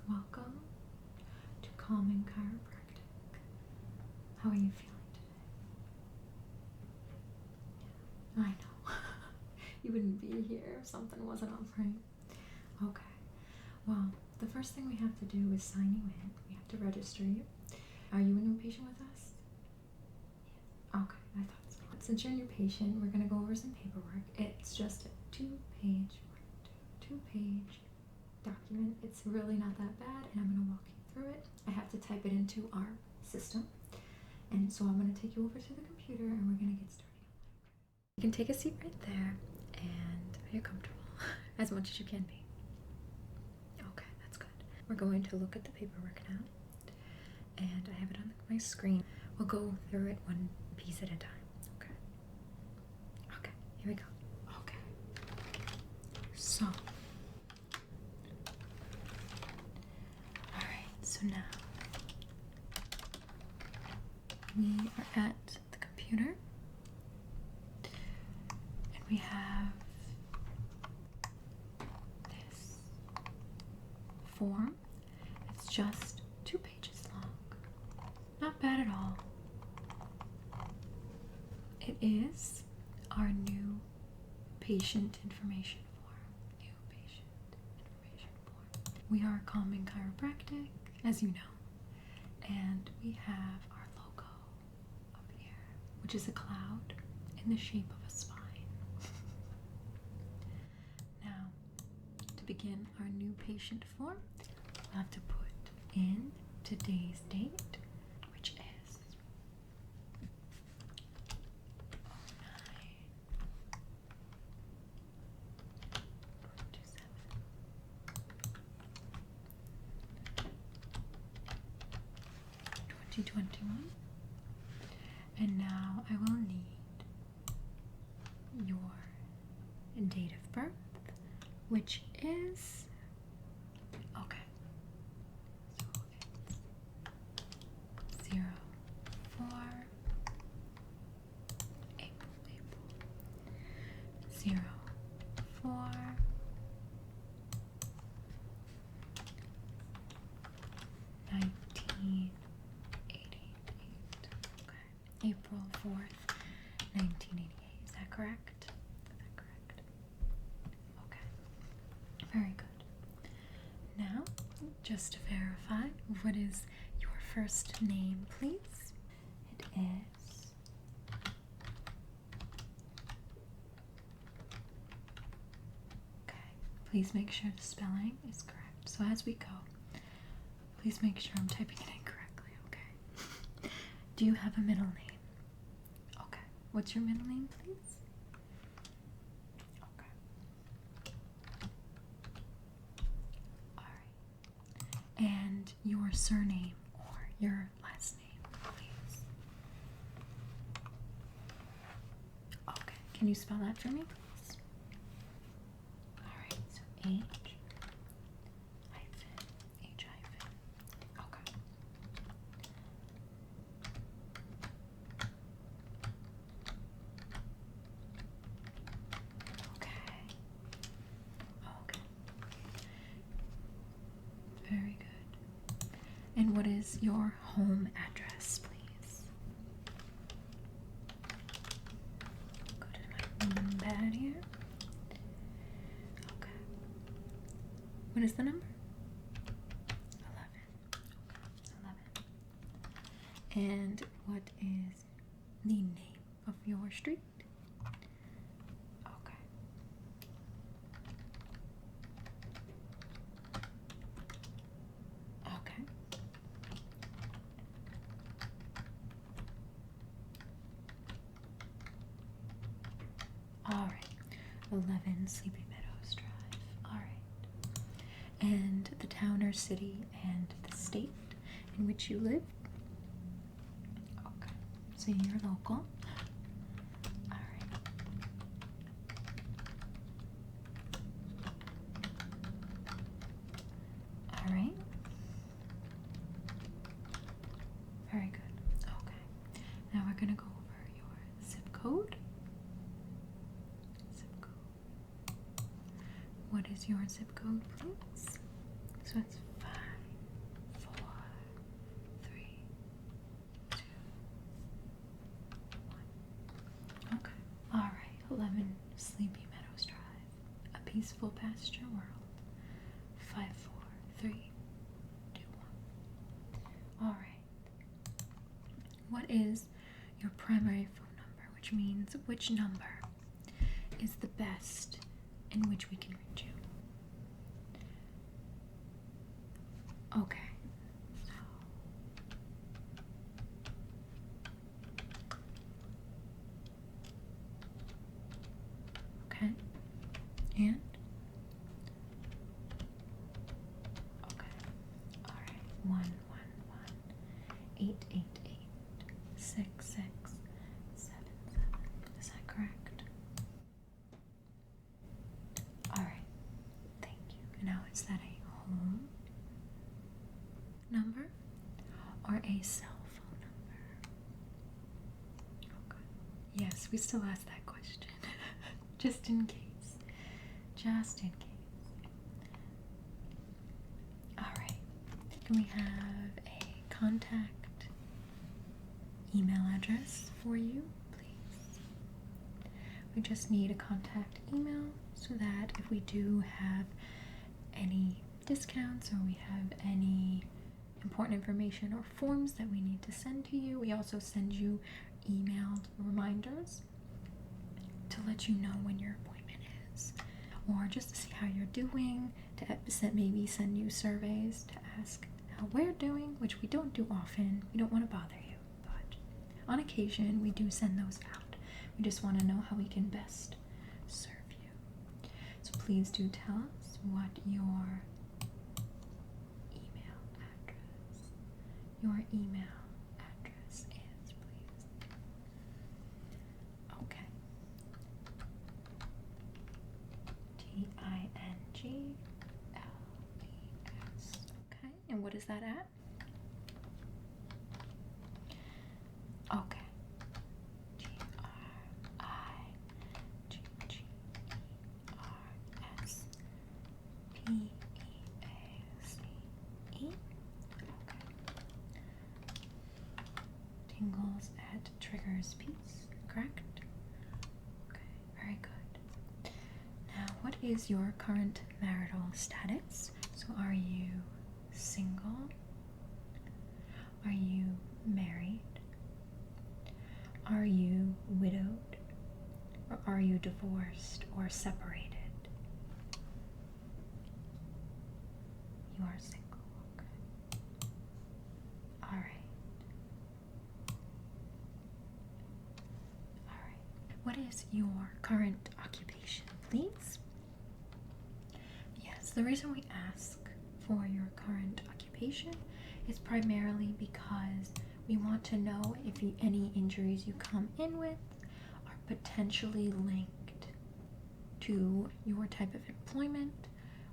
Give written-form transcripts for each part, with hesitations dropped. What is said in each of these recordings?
Welcome to Calming Chiropractic. How are you feeling today? Yeah, I know. You wouldn't be here if something wasn't up, right? Okay. Well, the first thing we have to do is sign you in. We have to register you. Are you a new patient with us? Yes. Okay, I thought so. Since you're a new patient, we're going to go over some paperwork. It's just a two-page document. It's really not that bad, and I'm going to walk you through it. I have to type it into our system, and so I'm going to take you over to the computer, and we're going to get started. You can take a seat right there, and are you comfortable? As much as you can be. Okay, that's good. We're going to look at the paperwork now, and I have it on my screen. We'll go through it one piece at a time. Okay, here we go. Okay, so so now we are at the computer, and we have this form. It's just 2 pages long. Not bad at all. It is our new patient information form. We are Calming Chiropractic, as you know, and we have our logo up here, which is a cloud in the shape of a spine. Now, to begin our new patient form, we'll have to put in today's date, which is 2021. And now I will need your date of birth, which is okay. So it's 04 April 04 1988. Okay. April 4th, 1988. Is that correct? Okay. Very good. Now, just to verify, what is your first name, please? It is okay. Please make sure the spelling is correct. So as we go, please make sure I'm typing it in correctly, okay? Do you have a middle name? Okay. What's your middle name, please? Okay. Alright. And your surname or your last name, please? Okay. Can you spell that for me, please? Alright, so H. Very good. And what is your home address, please? Go to my pad here. Okay. What is the number? 11. Okay, 11. And what is the name of your street? Alright, 11 Sleepy Meadows Drive. Alright. And the town or city and the state in which you live? Okay, so you're local. Alright. Alright. Very good. Okay. Now we're going to go over your zip code. What is your zip code, please? So it's 5 peaceful past your world. 5, 4, 3, 2, 1. All right. What is your primary phone number? Which means which number is the best in which we can reach you? Okay. Okay. And? Okay. All right. 111-888-6677. Is that correct? All right. Thank you. Now, is that a home number or a cell phone number? Okay. Yes, we still ask that question. Just in case. Just in case. Alright. Can we have a contact email address for you, please? We just need a contact email so that if we do have any discounts or we have any important information or forms that we need to send to you, we also send you emailed reminders to let you know when your appointment is, or just to see how you're doing, to maybe send you surveys to ask how we're doing, which we don't do often. We don't want to bother you, but on occasion we do send those out. We just want to know how we can best serve you. So please do tell us what your email address is, please. Okay. TINGLES. Okay, and what is that at? Okay. GRIGGERSPEACE. Okay. Tingles at Triggers Peace, correct? Okay, very good. Now, what is your current marital status? So are you single? Are you married? Are you widowed? Or are you divorced or separated? You are single, okay. Alright. Alright. What is your current occupation, please? Yes, the reason we ask for your current occupation is primarily because we want to know if any injuries you come in with are potentially linked to your type of employment,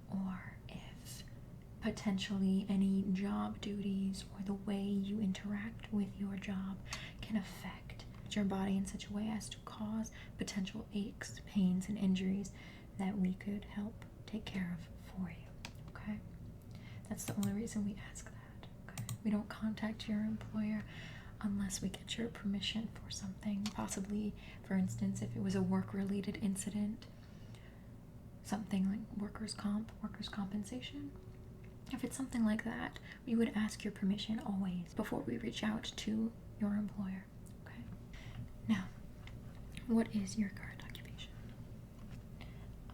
or if potentially any job duties or the way you interact with your job can affect your body in such a way as to cause potential aches, pains, and injuries that we could help take care of for you. Okay? That's the only reason we ask that. Okay? We don't contact your employer unless we get your permission for something. Possibly, for instance, if it was a work-related incident, something like workers' compensation. If it's something like that, we would ask your permission always before we reach out to your employer. Okay? Now, what is your current occupation?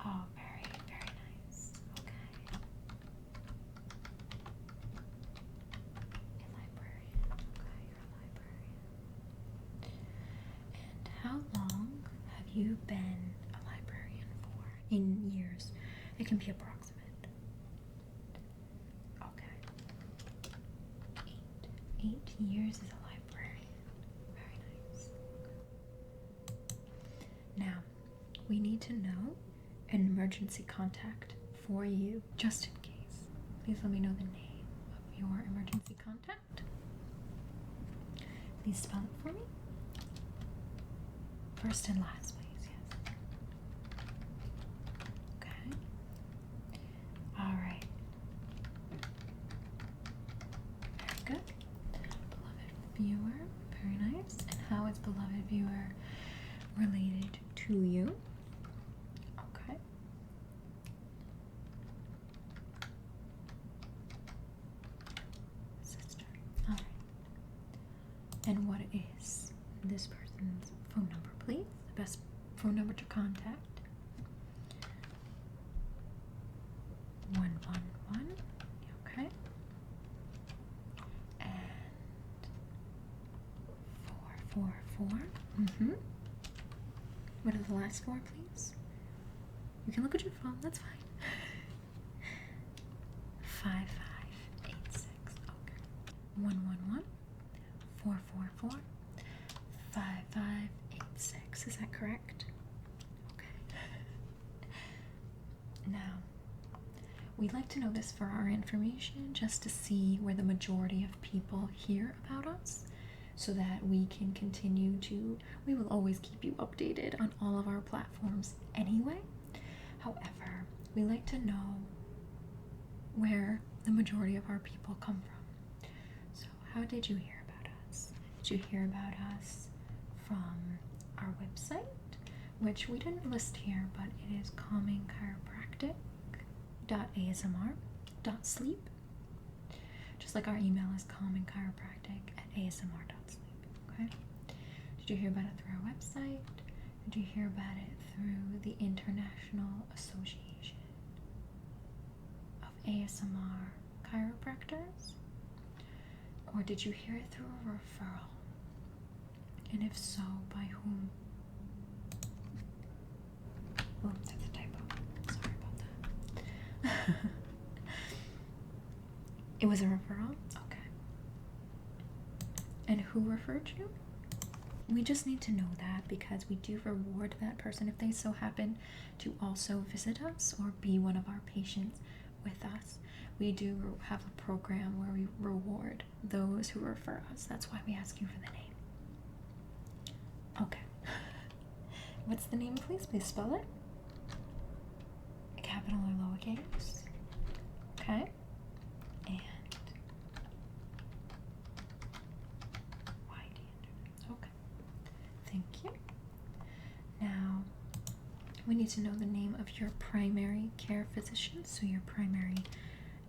Oh, very, very nice. Okay. A librarian. Okay, you're a librarian. And how long have you been a librarian for? In years. It can be approximate. Okay. 8 years as a librarian. Very nice. Now, we need to know an emergency contact for you, just in case. Please let me know the name of your emergency contact. Please spell it for me. First and last, please. Yes. Okay. All right. Very good. Beloved viewer. Very nice. And how is beloved viewer related to you? Okay. is this person's phone number, please? The best phone number to contact. 111. Okay. And 444. Mm-hmm. What are the last four, please? You can look at your phone, that's fine. 5586. Okay. 111 444 5586. Is that correct? Okay. Now, we'd like to know this for our information, just to see where the majority of people hear about us, so that we can continue to, we will always keep you updated on all of our platforms anyway. However, we like to know where the majority of our people come from. So how did you hear about us? Did you hear about us from our website, which we didn't list here, but it is calmingchiropractic.asmr.sleep. Just like our email is calmingchiropractic@asmr.sleep. Okay? Did you hear about it through our website? Did you hear about it through the International Association of ASMR Chiropractors? Or did you hear it through a referral? And if so, by whom? Oh, that's a typo. Sorry about that. It was a referral? Okay. And who referred you? We just need to know that, because we do reward that person if they so happen to also visit us or be one of our patients with us. We do have a program where we reward those who refer us. That's why we ask you for the name. Okay. What's the name, please? Please spell it. Capital or lowercase? Okay. And okay. Thank you. Now, we need to know the name of your primary care physician, so your primary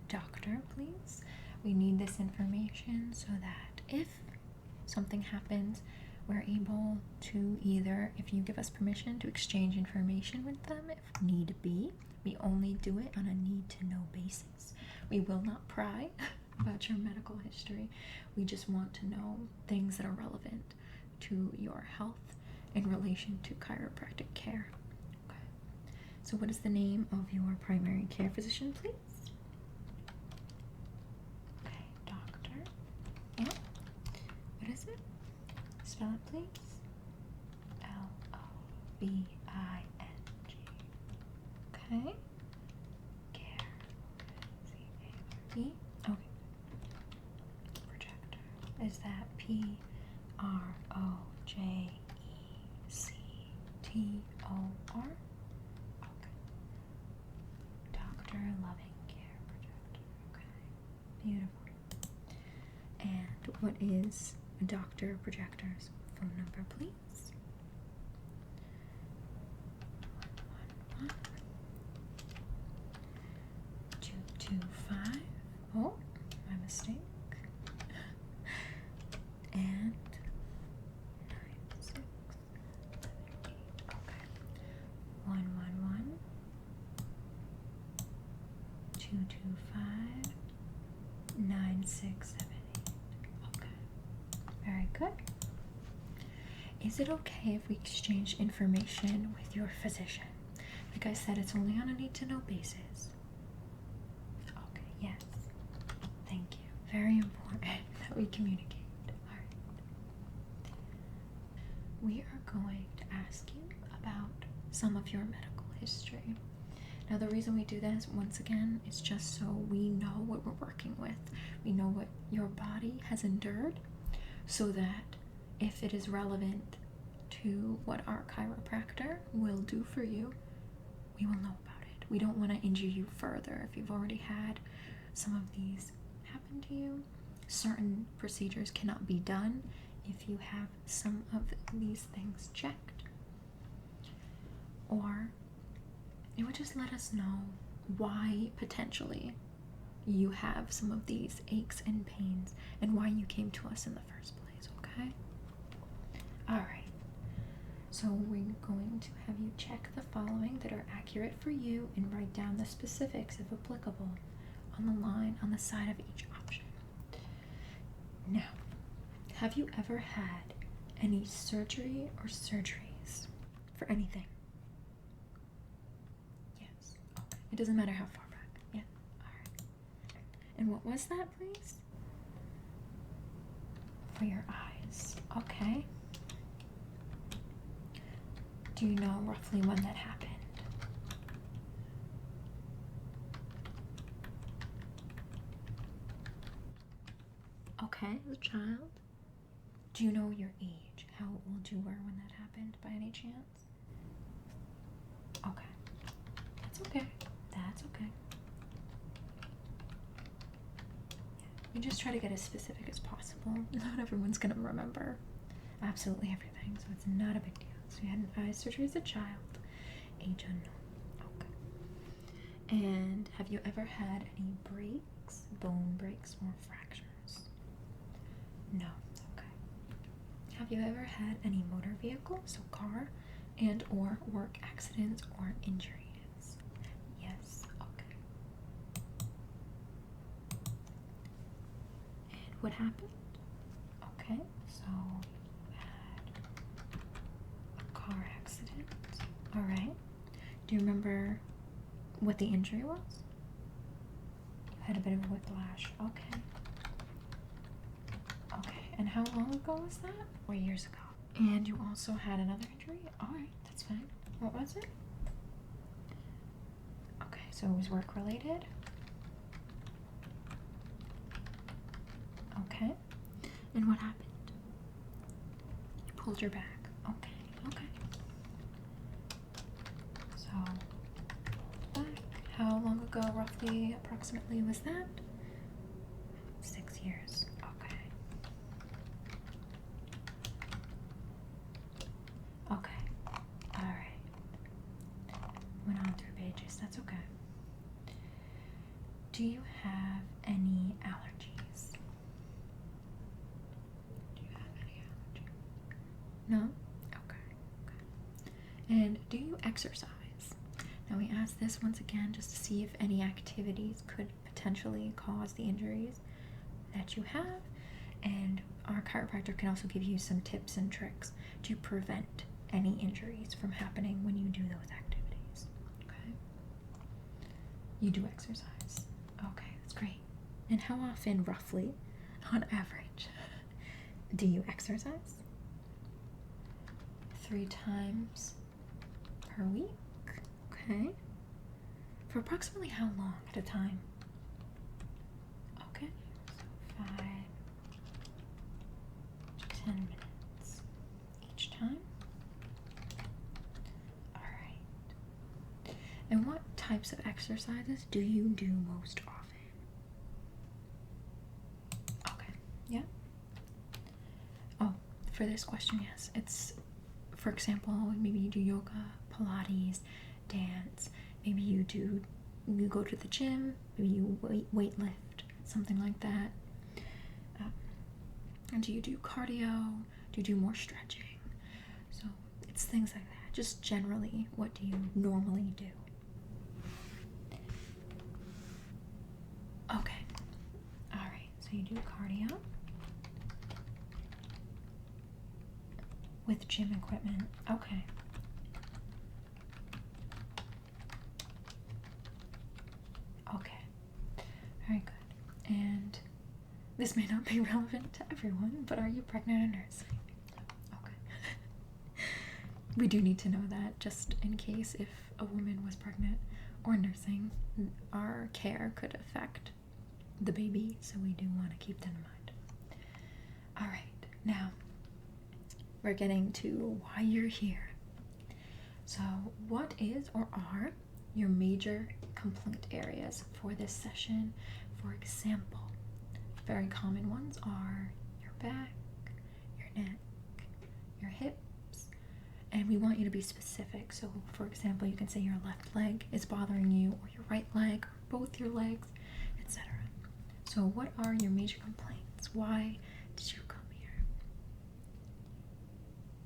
doctor, please. We need this information so that if something happens, we're able to either, if you give us permission, to exchange information with them if need be. We only do it on a need-to-know basis. We will not pry about your medical history. We just want to know things that are relevant to your health in relation to chiropractic care. Okay. So what is the name of your primary care physician, please? Okay, doctor. Yeah. What is it? Spell it, please. Loving. Okay. Care. C-A-R-E. Okay. Projector. Is that Projector? Okay. Doctor Loving Care Projector. Okay. Beautiful. And what is Dr. Projector's phone number, please? 225. Oh, my mistake. And 9678. Okay. 111 225 9678. Okay. Very good. Is it okay if we exchange information with your physician? Like I said, it's only on a need-to-know basis. Okay, yes. Thank you. Very important that we communicate. All right. We are going to ask you about some of your medical history. Now, the reason we do this, once again, is just so we know what we're working with. We know what your body has endured, so that if it is relevant to what our chiropractor will do for you, we will know about it. We don't want to injure you further if you've already had some of these happen to you. Certain procedures cannot be done if you have some of these things checked. Or it would just let us know why potentially you have some of these aches and pains and why you came to us in the first place, okay? Alright, so we're going to have you check the following that are accurate for you and write down the specifics, if applicable, on the line on the side of each option. Now, have you ever had any surgery or surgeries for anything? Yes. Okay. It doesn't matter how far back. Yeah. Alright. And what was that, please? For your eyes. Okay. Do you know roughly when that happened? Okay, as a child. Do you know your age? How old you were when that happened, by any chance? Okay. That's okay. That's okay. You just try to get as specific as possible. Not everyone's gonna remember absolutely everything, so it's not a big deal. So you had an eye surgery as a child, age unknown. Okay. And have you ever had any breaks, bone breaks, or fractures? No. Okay. Have you ever had any motor vehicle, so car, and or work accidents or injuries? Yes. Okay. And what happened? Okay, so you had a car accident. All right. Do you remember what the injury was? You had a bit of whiplash. Okay. Okay, and how long ago was that? 4 years ago. And you also had another injury? Alright, that's fine. What was it? Okay, so it was work related? Okay. And what happened? You pulled your back. Okay, okay. So, back. How long ago, roughly, approximately, was that? 6 years. Okay. Okay. Alright. Went on through pages. That's okay. Do you have any allergies? Do you have any allergies? No? Okay. And do you exercise? Now we ask this once again just to see if any activities could potentially cause the injuries that you have, and our chiropractor can also give you some tips and tricks to prevent any injuries from happening when you do those activities. Okay? You do exercise. Okay, that's great. And how often, roughly, on average, do you exercise? 3 times per week? Okay. For approximately how long at a time? Okay, so 5 to 10 minutes each time. Alright. And what types of exercises do you do most often? Okay, yeah. Oh, for this question, yes. It's, for example, maybe you do yoga, Pilates, dance, maybe you go to the gym, maybe you weight lift, something like that. And do you do cardio? Do you do more stretching? So it's things like that. Just generally, what do you normally do? Okay. Alright, so you do cardio with gym equipment. Okay. Okay. Very good. And this may not be relevant to everyone, but are you pregnant or nursing? Okay. We do need to know that, just in case if a woman was pregnant or nursing, our care could affect the baby, so we do want to keep that in mind. Alright, now we're getting to why you're here. So, what is or are your major complaint areas for this session? For example, very common ones are your back, your neck, your hips, and we want you to be specific. So, for example, you can say your left leg is bothering you, or your right leg, or both your legs, etc. So, what are your major complaints? Why did you come here?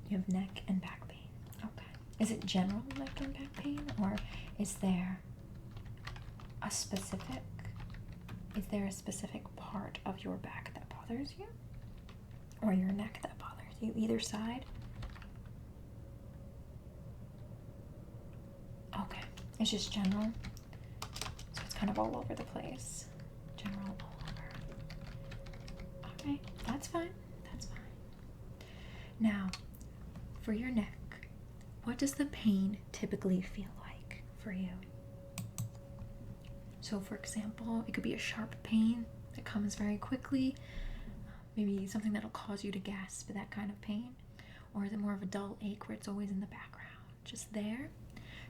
You have neck and back pain. Okay. Is it general neck and back pain, or is there a specific part of your back that bothers you? Or your neck that bothers you? Either side? Okay. It's just general. So it's kind of all over the place. General all over. Okay, that's fine. That's fine. Now, for your neck, what does the pain typically feel like for you? So for example, it could be a sharp pain that comes very quickly, maybe something that'll cause you to gasp, that kind of pain. Or is it more of a dull ache where it's always in the background, just there?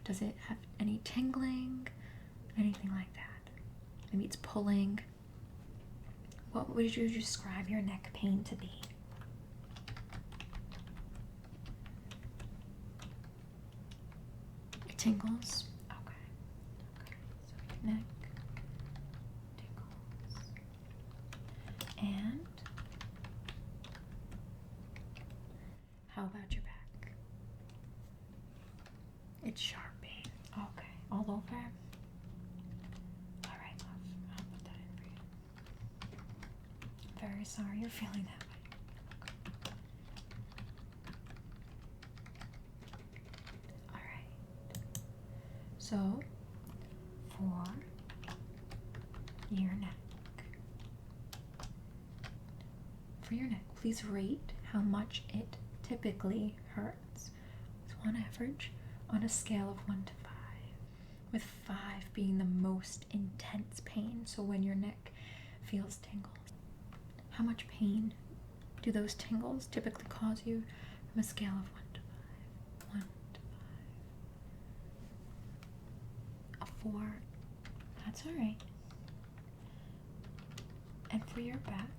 Does it have any tingling, anything like that? Maybe it's pulling. What would you describe your neck pain to be? It tingles. Okay. So your neck tingles. And how about your back? It's sharp pain. Okay. All over? Alright, love. I'll put that in for you. Very sorry you're feeling that way. Alright. So, for your neck. For your neck, please rate how much it typically hurts. So on average, on a scale of 1 to 5, with 5 being the most intense pain. So when your neck feels tingles, how much pain do those tingles typically cause you from a scale of 1 to 5? 1 to 5. A 4. That's all right. And for your back,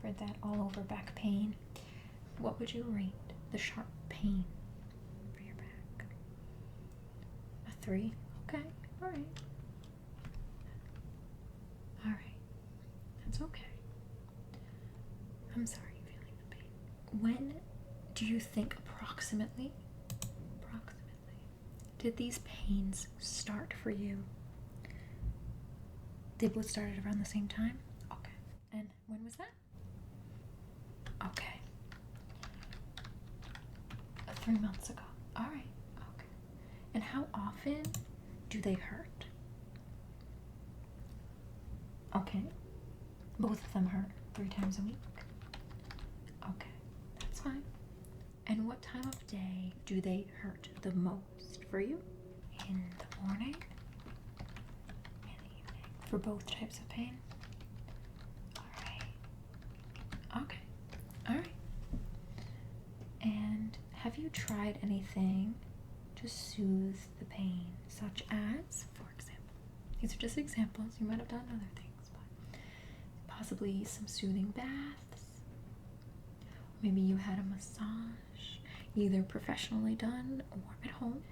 for that all over back pain, what would you rate the sharp pain for your back? A 3? Okay, alright. Alright. That's okay. I'm sorry you're feeling the pain. When do you think approximately did these pains start for you? They both started around the same time? Okay. And when was that? Okay. 3 months ago. Alright. Okay. And how often do they hurt? Okay. Both of them hurt 3 times a week? Okay. That's fine. And what time of day do they hurt the most for you? In the morning? In the evening? For both types of pain? Alright. Okay. Alright. And have you tried anything to soothe the pain, such as, for example, these are just examples, you might have done other things, but possibly some soothing baths, maybe you had a massage, either professionally done or at home.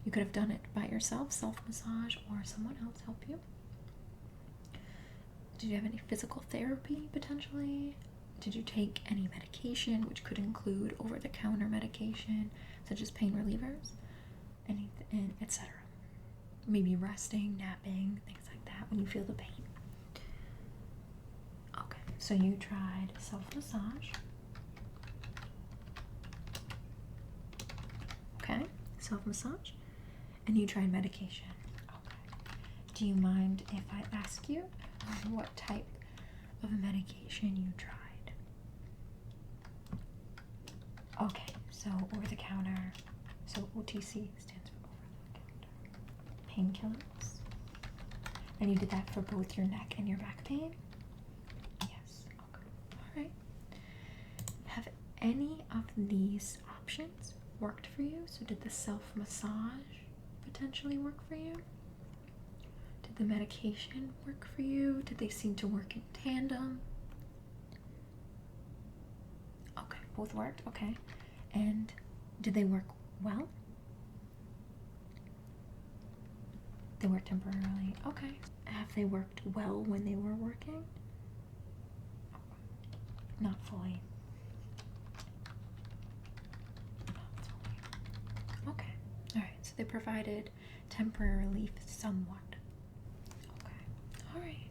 You could have done it by yourself, self-massage, or someone else help you. Did you have any physical therapy, potentially? Did you take any medication, which could include over-the-counter medication, such as pain relievers, anything, etc.? Maybe resting, napping, things like that when you feel the pain. Okay, so you tried self-massage. Okay, self-massage. And you tried medication. Okay. Do you mind if I ask you what type of medication you tried? Okay, so over the counter. So OTC stands for over the counter. Painkillers. And you did that for both your neck and your back pain? Yes. Okay. Alright. Have any of these options worked for you? So did the self-massage potentially work for you? Did the medication work for you? Did they seem to work in tandem? Okay, both worked. Okay. And did they work well? They worked temporarily. Okay. Have they worked well when they were working? Not fully. so they provided temporary relief somewhat. Okay, all right.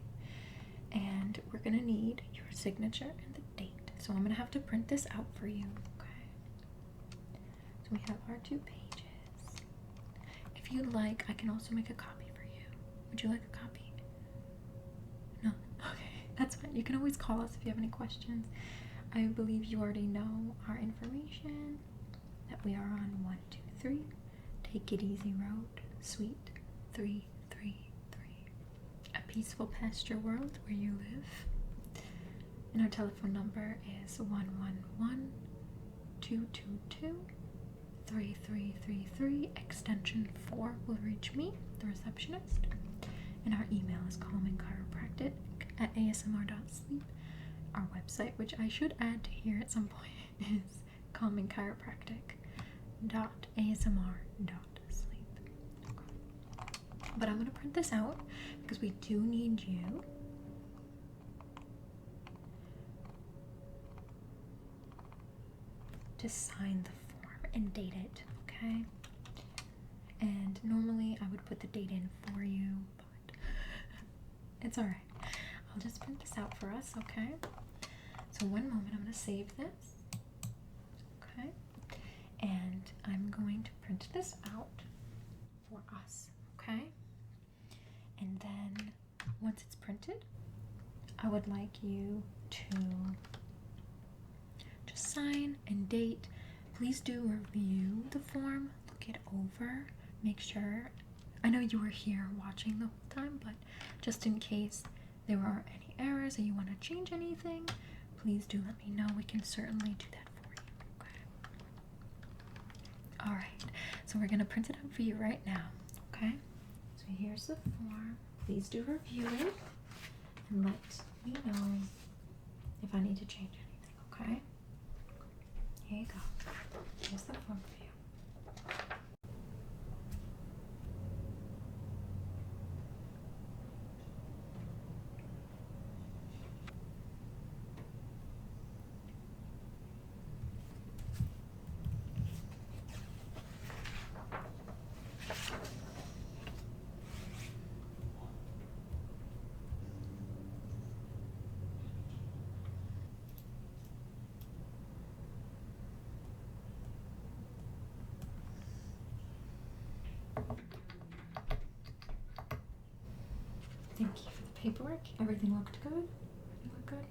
And we're gonna need your signature and the date. So I'm gonna have to print this out for you, okay? So we have our 2 pages. If you'd like, I can also make a copy for you. Would you like a copy? No? Okay, that's fine. You can always call us if you have any questions. I believe you already know our information, that we are on 123 Take It Easy Road, Suite 333. A peaceful pasture world where you live. And our telephone number is 111-222-3333. Extension 4 will reach me, the receptionist. And our email is calmingchiropractic@asmr.sleep. Our website, which I should add to here at some point, is calmingchiropractic.asmr.sleep. Okay. But I'm going to print this out because we do need you to sign the form and date it, okay? And normally I would put the date in for you, but it's all right. I'll just print this out for us, okay? So one moment, I'm going to save this, okay? And I'm going to print this out for us, okay? And then once it's printed, I would like you to just sign and date. Please do review the form, look it over, make sure. I know you were here watching the whole time, but just in case there are any errors or you want to change anything, please do let me know. We can certainly do that for you, okay? All right, so we're gonna print it out for you right now, okay? So here's the form. Please do review it and let me know if I need to change anything, okay? Here you go. Here's the form for you. Thank you for the paperwork. Everything looked good? Everything looked good?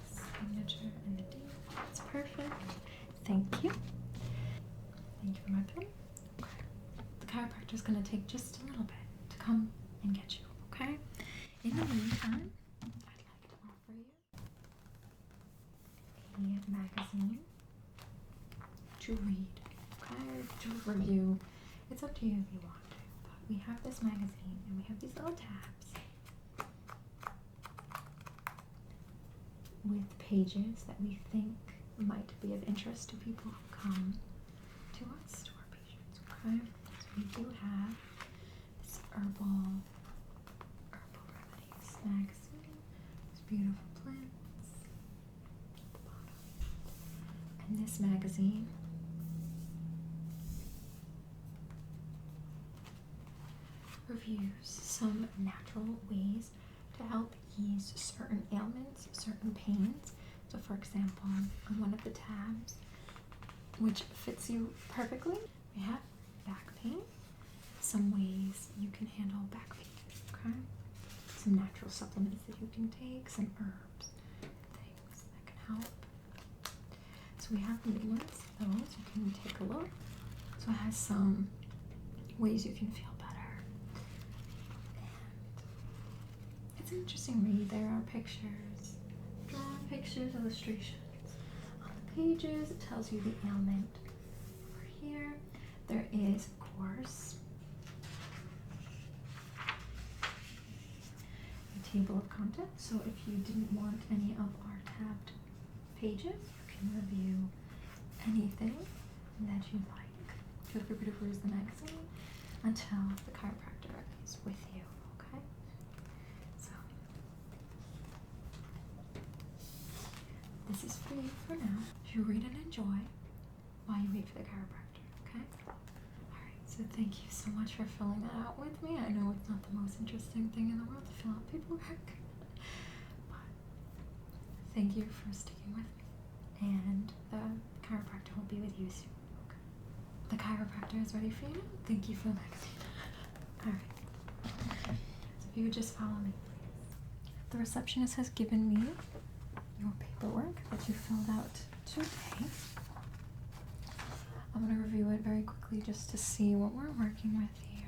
Signature and the date. That's perfect. Thank you. Thank you for my pen. Okay. The chiropractor is going to take just a little bit to come and get you, okay? In the meantime, I'd like to offer you a magazine to read, okay? To review. It's up to you if you want. We have this magazine and we have these little tabs with pages that we think might be of interest to people who come to us, to our patients, okay? So we do have this Herbal Remedies magazine. There's beautiful plants at the bottom. And this magazine reviews some natural ways to help ease certain ailments, certain pains. So for example, on one of the tabs, which fits you perfectly, we have back pain, some ways you can handle back pain, okay? Some natural supplements that you can take, some herbs, things that can help. So we have new ones, those you can take a look. So it has some ways you can feel better. It's an interesting read. There are pictures, drawn pictures, illustrations. On the pages, it tells you the ailment. Over here, there is, of course, a table of contents. So if you didn't want any of our tabbed pages, you can review anything that you like. Feel free to peruse the magazine until the chiropractor is with you. This is for you for now. You read and enjoy while you wait for the chiropractor, okay? So thank you so much for filling that out with me. I know it's not the most interesting thing in the world to fill out paperwork, but thank you for sticking with me. And the chiropractor will be with you soon. Okay. The chiropractor is ready for you now. Thank you for the magazine. Alright. So if you would just follow me, please. The receptionist has given me your paperwork that you filled out today. I'm going to review it very quickly just to see what we're working with here.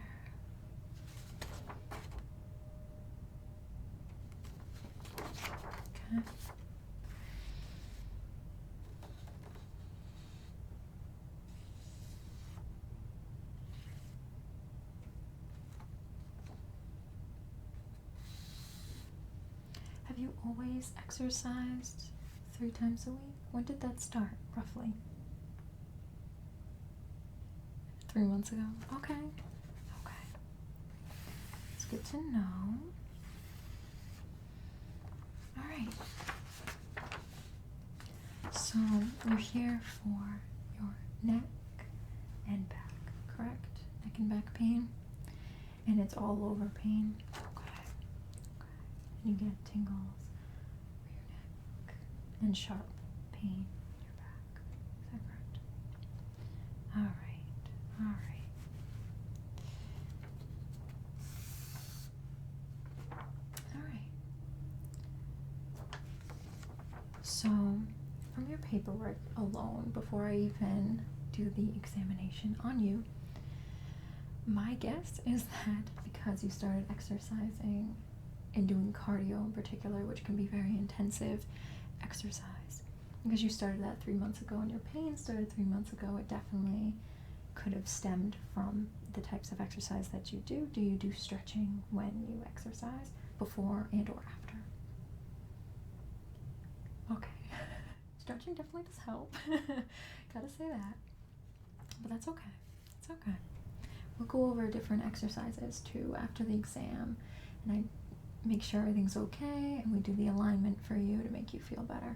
Okay. Have you always exercised 3 times a week? When did that start, roughly? 3 months ago? Okay. Okay. It's good to know. Alright. So, you're here for your neck and back, correct? Neck and back pain? And it's all over pain? Okay. Okay. And you get tingles for your neck and sharp pain in your back. Is that correct? Alright. Alright. Alright. So, from your paperwork alone, before I even do the examination on you, my guess is that because you started exercising and doing cardio in particular, which can be very intensive exercise, because you started that 3 months ago and your pain started 3 months ago, it definitely could have stemmed from the types of exercise that you do. Do you do stretching when you exercise, before and or after? Okay. Stretching definitely does help. Gotta say that. But that's okay. It's okay. We'll go over different exercises too after the exam, and I make sure everything's okay, and we do the alignment for you to make you feel better.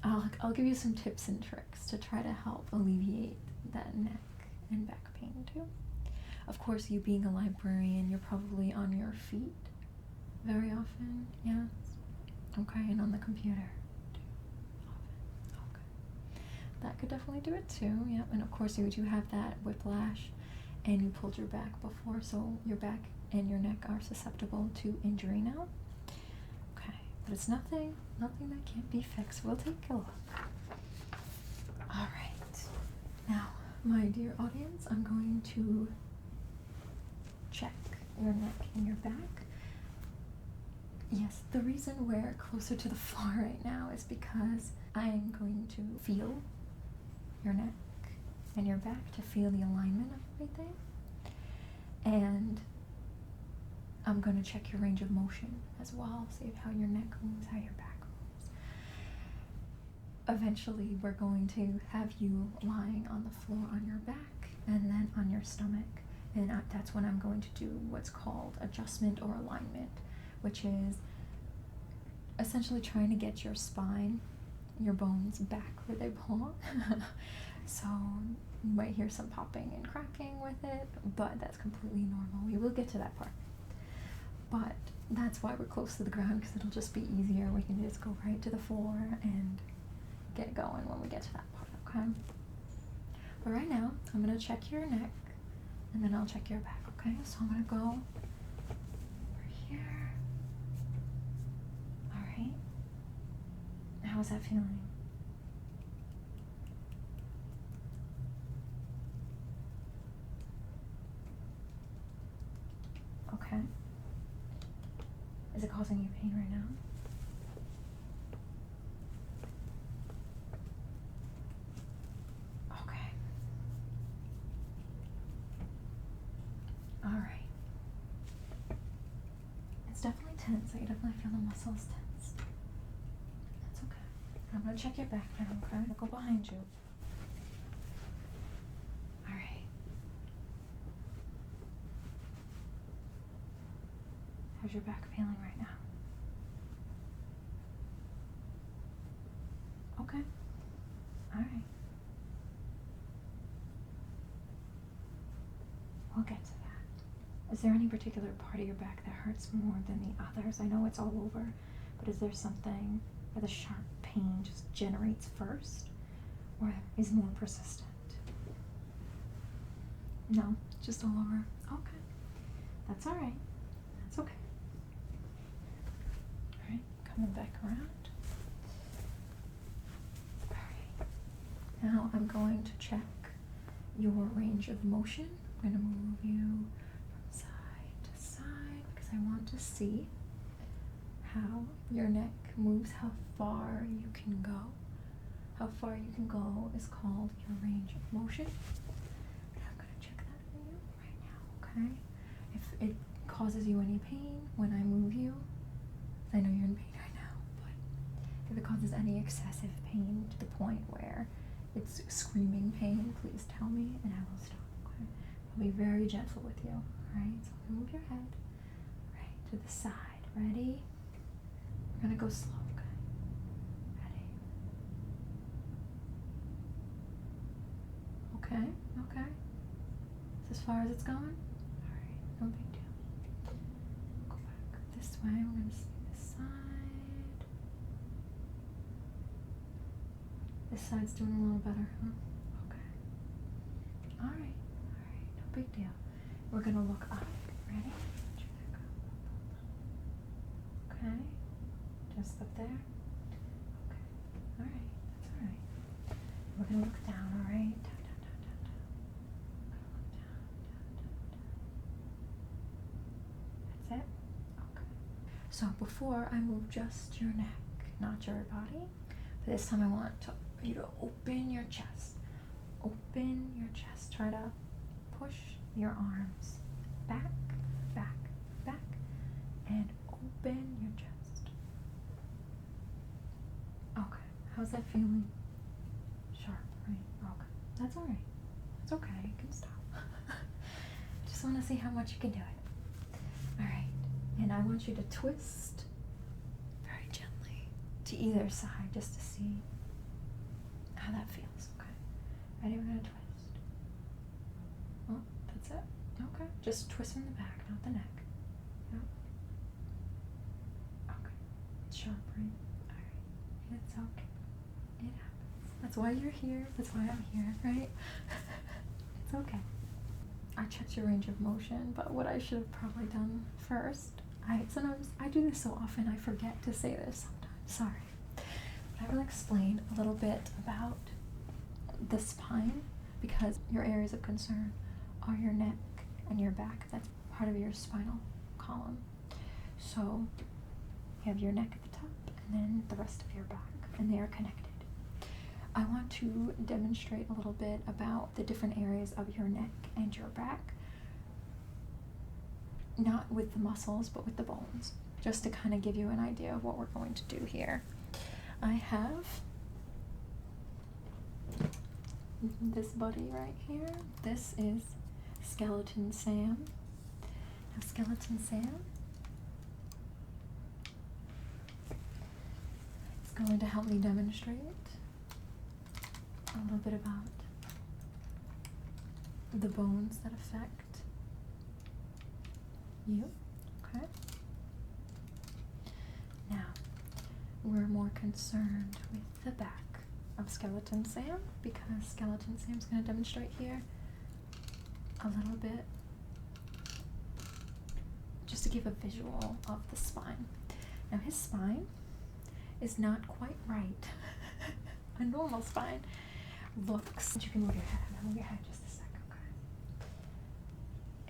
I'll give you some tips and tricks to try to help alleviate that neck and back pain too. Of course, you being a librarian, you're probably on your feet very often, yes? Okay, and on the computer too often. Okay. That could definitely do it too, yep. And of course you do have that whiplash, and you pulled your back before, so your back and your neck are susceptible to injury now. Okay, but it's nothing that can't be fixed. We'll take a look. All right, now, my dear audience, I'm going to check your neck and your back. Yes, the reason we're closer to the floor right now is because I'm going to feel your neck and your back to feel the alignment of everything. And I'm going to check your range of motion as well, see how your neck moves, how your back moves. Eventually, we're going to have you lying on the floor on your back and then on your stomach. And that's when I'm going to do what's called adjustment or alignment, which is essentially trying to get your spine, your bones back where they belong. So you might hear some popping and cracking with it, but that's completely normal. We will get to that part. But that's why we're close to the ground, because it'll just be easier. We can just go right to the floor and get going when we get to that part, okay? But right now, I'm going to check your neck, and then I'll check your back, okay? So I'm going to go over here. All right. How's that feeling? Okay. Is it causing you pain right now? Okay. All right. It's definitely tense. I can definitely feel the muscles tense. That's okay. I'm gonna check your back now, okay? I'll go behind you. All right. How's your back feeling right now? Okay. All right. there any particular part of your back that hurts more than the others? I know it's all over, but is there something where the sharp pain just generates first or is more persistent? No, just all over. Okay. That's all right. That's okay. All right, coming back around. All right. Now I'm going to check your range of motion. I'm going to move you from side to side because I want to see how your neck moves, how far you can go. How far you can go is called your range of motion. And I'm going to check that for you right now, okay? If it causes you any pain when I move you, I know you're in pain right now, but if it causes any excessive pain to the point where it's screaming pain, please tell me and I will stop, okay? I'll be very gentle with you, alright? So I'm going to move your head right to the side. Ready? We're going to go slow, okay? Ready? Okay, okay. Is this as far as it's going? Alright, no big deal. Go back this way. We're going to see this side. This side's doing a little better, huh? Okay. Alright, no big deal. We're going to look up. Ready? Okay. Just up there. Okay. Alright, that's alright. We're going to look down, alright? Down, down, down, down, down. We're going to look down, down, down, down. That's it? Okay. So before I move just your neck, not your body, for this time I want you to open your chest. Open your chest. Try to push your arms back, back, back, and open your chest. Okay. How's that feeling? Sharp, right? Okay. That's alright. It's okay. You can stop. Just want to see how much you can do it. Alright. And I want you to twist very gently to either side just to see how that feels. Okay. Ready? We're going to twist. Oh, that's it. Okay. Just twist from the back, not the neck. Yep. Okay. It's sharp, right? Alright. It's okay. It happens. That's why you're here. That's why I'm here, right? It's okay. I checked your range of motion, but what I should have probably done first, sometimes I do this so often I forget to say this sometimes. Sorry. But I will explain a little bit about the spine because your areas of concern are your neck and your back. That's part of your spinal column. So you have your neck at the top and then the rest of your back, and they are connected. I want to demonstrate a little bit about the different areas of your neck and your back, not with the muscles, but with the bones, just to kind of give you an idea of what we're going to do here. I have this buddy right here. This is Skeleton Sam. Now, Skeleton Sam is going to help me demonstrate a little bit about the bones that affect you. Okay. Now, we're more concerned with the back of Skeleton Sam because Skeleton Sam's going to demonstrate here a little bit just to give a visual of the spine. Now, his spine is not quite right. A normal spine looks, you can move your head, move your head just a second, okay?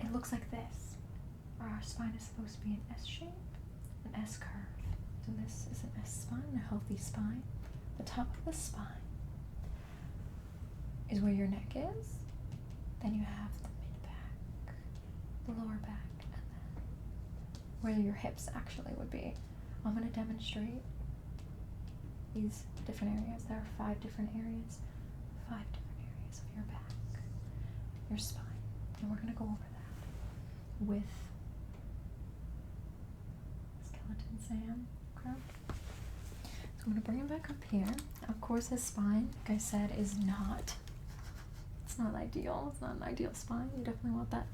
It looks like this. Our spine is supposed to be an S shape, an S curve. So this is an S spine, a healthy spine. The top of the spine is where your neck is. Then you have the mid-back, the lower back, and then where your hips actually would be. I'm going to demonstrate these different areas. There are 5 different areas. 5 different areas of your back, your spine. And we're going to go over that with Skeleton Sam. Okay. So I'm going to bring him back up here. Of course, his spine, like I said, is not, it's not ideal. It's not an ideal spine. You definitely want that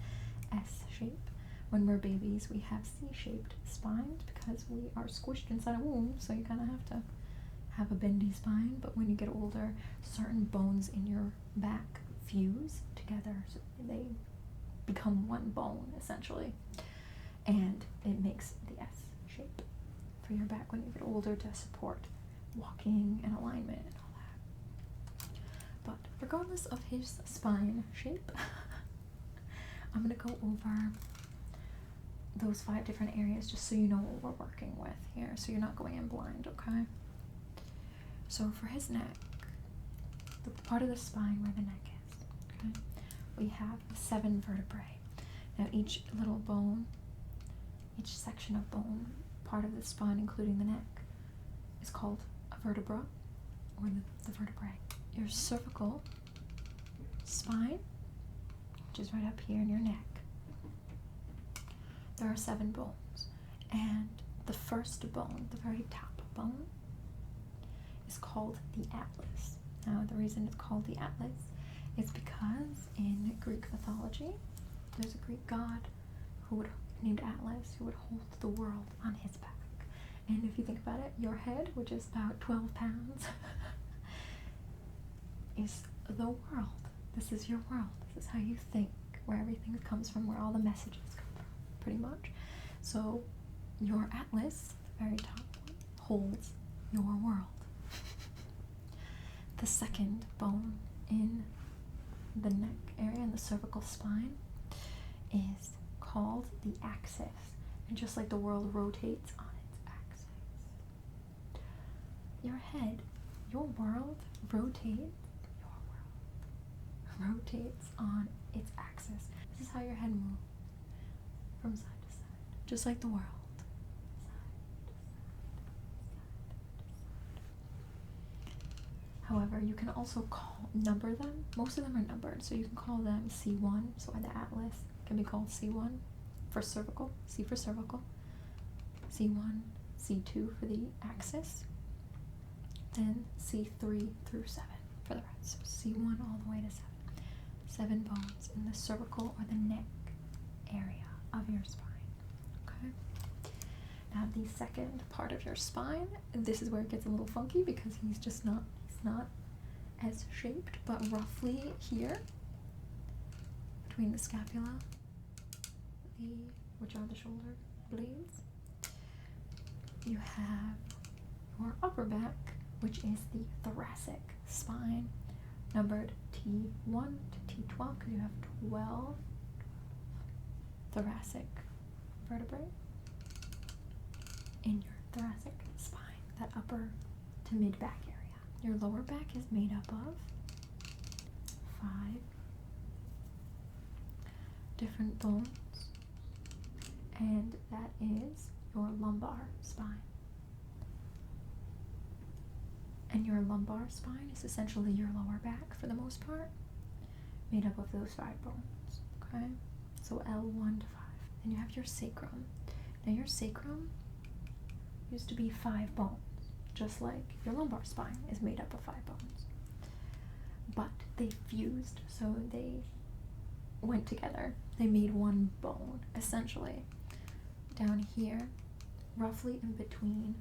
S shape. when we're babies, we have C-shaped spines because we are squished inside a womb, so you kind of have to have a bendy spine. But when you get older, certain bones in your back fuse together, so they become one bone essentially, and it makes the S shape for your back when you get older to support walking and alignment and all that. But regardless of his spine shape, I'm gonna go over those 5 different areas just so you know what we're working with here, so you're not going in blind, okay? So for his neck, the part of the spine where the neck is, okay, we have 7 vertebrae. Now each little bone, each section of bone, part of the spine, including the neck, is called a vertebra, or the vertebrae. Your cervical spine, which is right up here in your neck, there are 7 bones, and the first bone, the very top bone, is called the atlas. Now the reason it's called the atlas is because in Greek mythology, there's a Greek god named Atlas who would hold the world on his back. And if you think about it, your head, which is about 12 pounds, is the world. This is your world. This is how you think, where everything comes from, where all the messages come from, pretty much. So your atlas, the very top one, holds your world. The second bone in the neck area, in the cervical spine, is called the axis. And just like the world rotates on its axis, your head, your world rotates on its axis. This is how your head moves from side to side, just like the world. However, you can also number them. Most of them are numbered, so you can call them C1. So the atlas can be called C1 for cervical, C for cervical, C1, C2 for the axis, then C3 through 7 for the rest. So C1 all the way to 7. 7 bones in the cervical or the neck area of your spine. Okay. Now the second part of your spine, this is where it gets a little funky because he's not as shaped, but roughly here between the scapula, which are the shoulder blades, you have your upper back, which is the thoracic spine, numbered T1 to T12 because you have 12 thoracic vertebrae in your thoracic spine, that upper to mid back area. Your lower back is made up of 5 different bones, and that is your lumbar spine. And your lumbar spine is essentially your lower back for the most part, made up of those 5 bones, okay? So L1 to 5. Then you have your sacrum. Now your sacrum used to be 5 bones, just like your lumbar spine is made up of 5 bones. But they fused, so they went together. They made one bone, essentially. Down here, roughly in between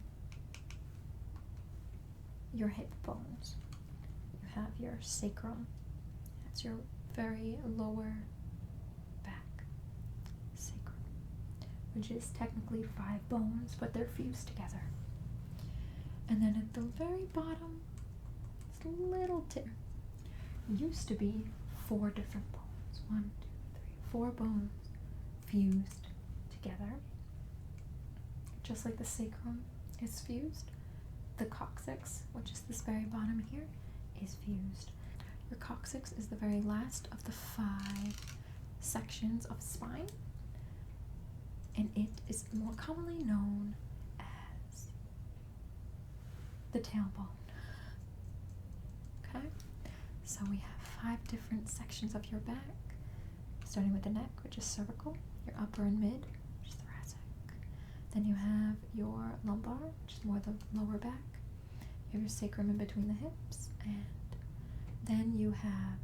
your hip bones, you have your sacrum. That's your very lower back sacrum, which is technically 5 bones, but they're fused together. And then at the very bottom, this little tip used to be 4 different bones. 1, 2, 3, 4 bones fused together. Just like the sacrum is fused, the coccyx, which is this very bottom here, is fused. Your coccyx is the very last of the 5 sections of spine, and it is more commonly known as the tailbone. Okay? So we have 5 different sections of your back, starting with the neck, which is cervical, your upper and mid, which is thoracic. Then you have your lumbar, which is more the lower back. You have your sacrum in between the hips, and then you have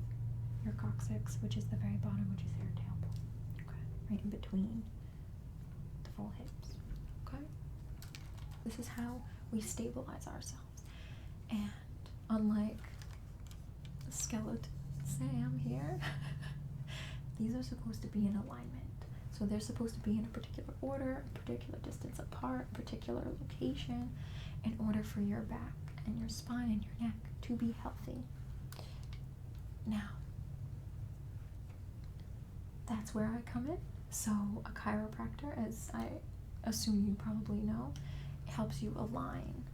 your coccyx, which is the very bottom, which is your tailbone. Okay, right in between full hips, okay? This is how we stabilize ourselves. And unlike skeleton Sam here, these are supposed to be in alignment. So they're supposed to be in a particular order, a particular distance apart, a particular location, in order for your back and your spine and your neck to be healthy. Now, that's where I come in. So a chiropractor, as I assume you probably know, helps you align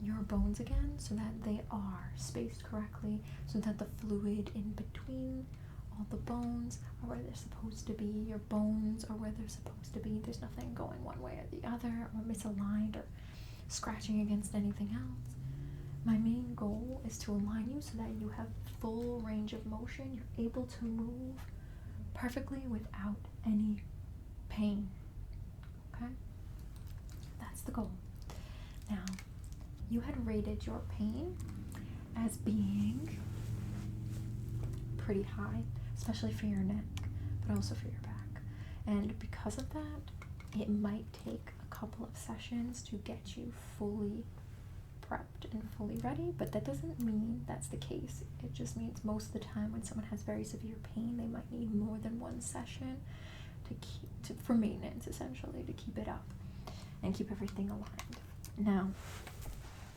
your bones again so that they are spaced correctly, so that the fluid in between all the bones are where they're supposed to be, your bones are where they're supposed to be, there's nothing going one way or the other, or misaligned, or scratching against anything else. My main goal is to align you so that you have full range of motion, you're able to move perfectly without any pain, okay? That's the goal. Now, you had rated your pain as being pretty high, especially for your neck, but also for your back. And because of that, it might take a couple of sessions to get you fully prepped and fully ready, but that doesn't mean that's the case. It just means most of the time when someone has very severe pain, they might need more than one session for maintenance, essentially, to keep it up and keep everything aligned. Now,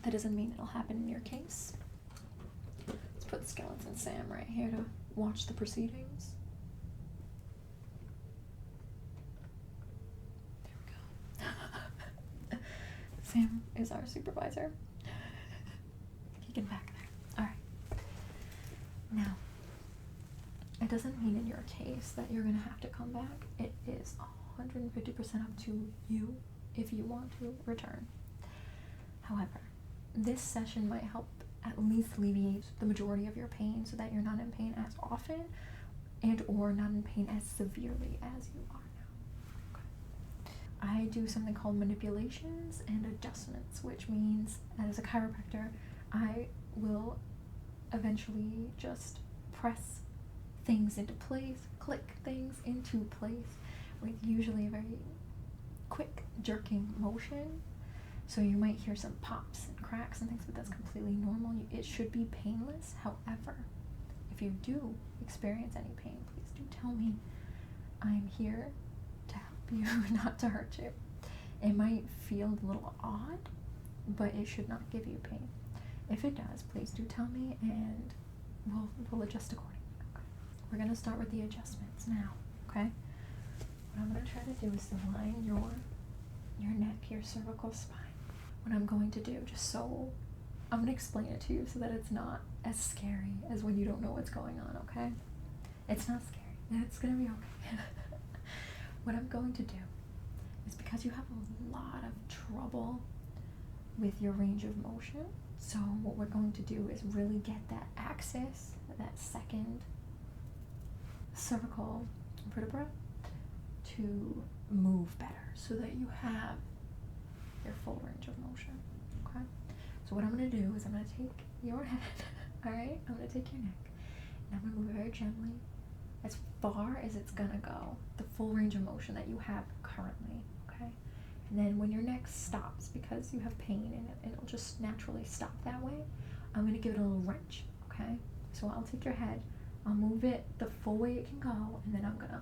that doesn't mean it'll happen in your case. Let's put Skeleton Sam right here to watch the proceedings. There we go. Sam is our supervisor. He can back there. Alright. Now, it doesn't mean in your case that you're going to have to come back. It is 150% up to you if you want to return. However, this session might help at least alleviate the majority of your pain so that you're not in pain as often and or not in pain as severely as you are now. Okay. I do something called manipulations and adjustments, which means that as a chiropractor, I will eventually just press things into place, click things into place with usually a very quick jerking motion. So you might hear some pops and cracks and things, but that's completely normal. It should be painless. However, if you do experience any pain, please do tell me. I'm here to help you, not to hurt you. It might feel a little odd, but it should not give you pain. If it does, please do tell me, and we'll adjust accordingly. Okay. We're gonna start with the adjustments now. Okay. What I'm gonna try to do is to align your neck, your cervical spine. What I'm going to do, I'm going to explain it to you so that it's not as scary as when you don't know what's going on, okay? It's not scary. It's going to be okay. What I'm going to do is, because you have a lot of trouble with your range of motion, so what we're going to do is really get that axis, that second cervical vertebra, to move better so that you have your full range of motion, okay? So what I'm going to do is I'm going to take your head, alright? I'm going to take your neck, and I'm going to move it very gently, as far as it's going to go, the full range of motion that you have currently, okay? And then when your neck stops, because you have pain and it'll just naturally stop that way, I'm going to give it a little wrench, okay? So I'll take your head, I'll move it the full way it can go, and then I'm going to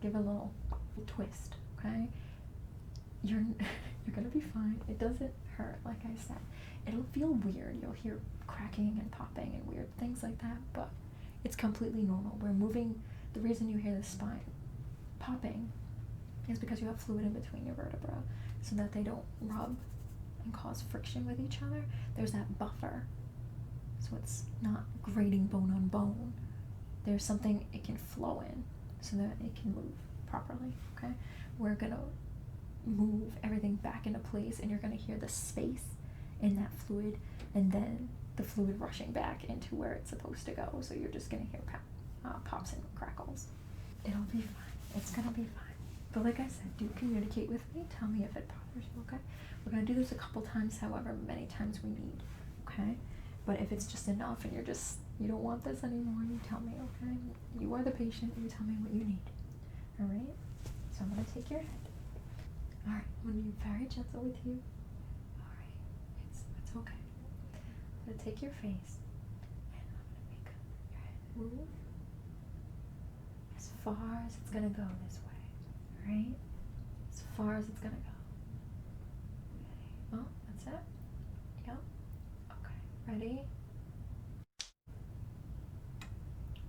give a little twist, okay? You're gonna be fine. It doesn't hurt, like I said. It'll feel weird. You'll hear cracking and popping and weird things like that, but it's completely normal. We're moving. The reason you hear the spine popping is because you have fluid in between your vertebra, so that they don't rub and cause friction with each other. There's that buffer, so it's not grating bone on bone. There's something it can flow in so that it can move properly, okay? We're gonna move everything back into place, and you're gonna hear the space in that fluid, and then the fluid rushing back into where it's supposed to go. So you're just gonna hear pops and crackles. It'll be fine. It's gonna be fine. But like I said, do communicate with me. Tell me if it bothers you, okay? We're gonna do this a couple times, however many times we need, okay? But if it's just enough and you don't want this anymore, you tell me, okay? You are the patient. You tell me what you need. All right? So I'm gonna take your head. be very gentle with you. Alright, it's okay. I'm gonna take your face and I'm gonna make your head move as far as it's gonna go this way. Alright? As far as it's gonna go. Okay. Oh, that's it? Yep. Okay. Ready?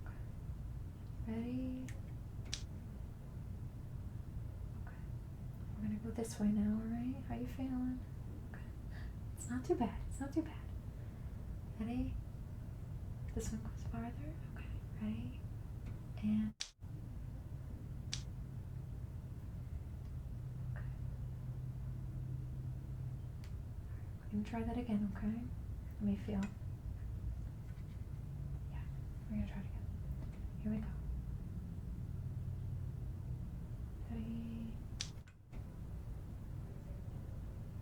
Okay. Ready? Okay. We're gonna go this way now, alright? How you feeling? Okay. It's not too bad. It's not too bad. Ready? This one goes farther. Okay. Ready? And okay. We're gonna try that again, okay? Let me feel. Yeah, we're gonna try it again. Here we go. Ready?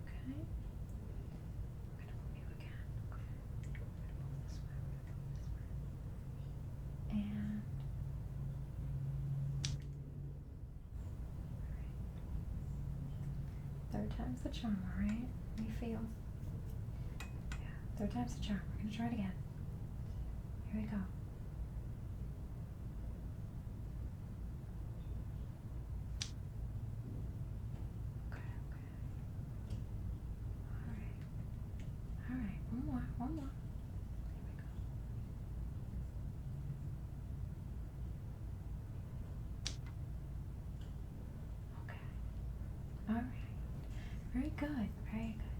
Okay. We're gonna move you again. Okay. We're gonna move this way. We're gonna move this way. And alright. Third time's the charm, alright? Let me feel. Yeah, third time's the charm. We're gonna try it again. Here we go. Okay, okay. Alright. Alright, one more, one more. Here we go. Okay. Alright. Very good, very good.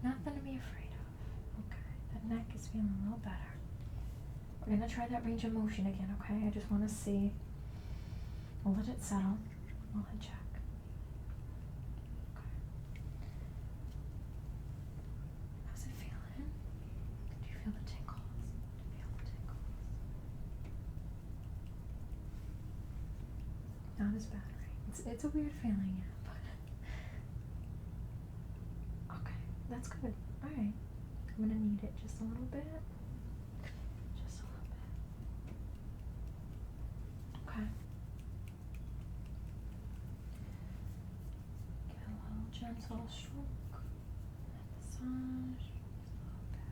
Nothing to be afraid of. Okay, that neck is feeling a little better. We're gonna try that range of motion again, okay? I just wanna see. We'll let it settle. We'll head check. Okay. How's it feeling? Do you feel the tingles? Feel the tingles. Not as bad, right? It's a weird feeling, yeah. Okay, that's good. Alright. I'm gonna knead it just a little bit. Just a little bit. Okay. Give it a little gentle stroke. Massage. Just a little bit.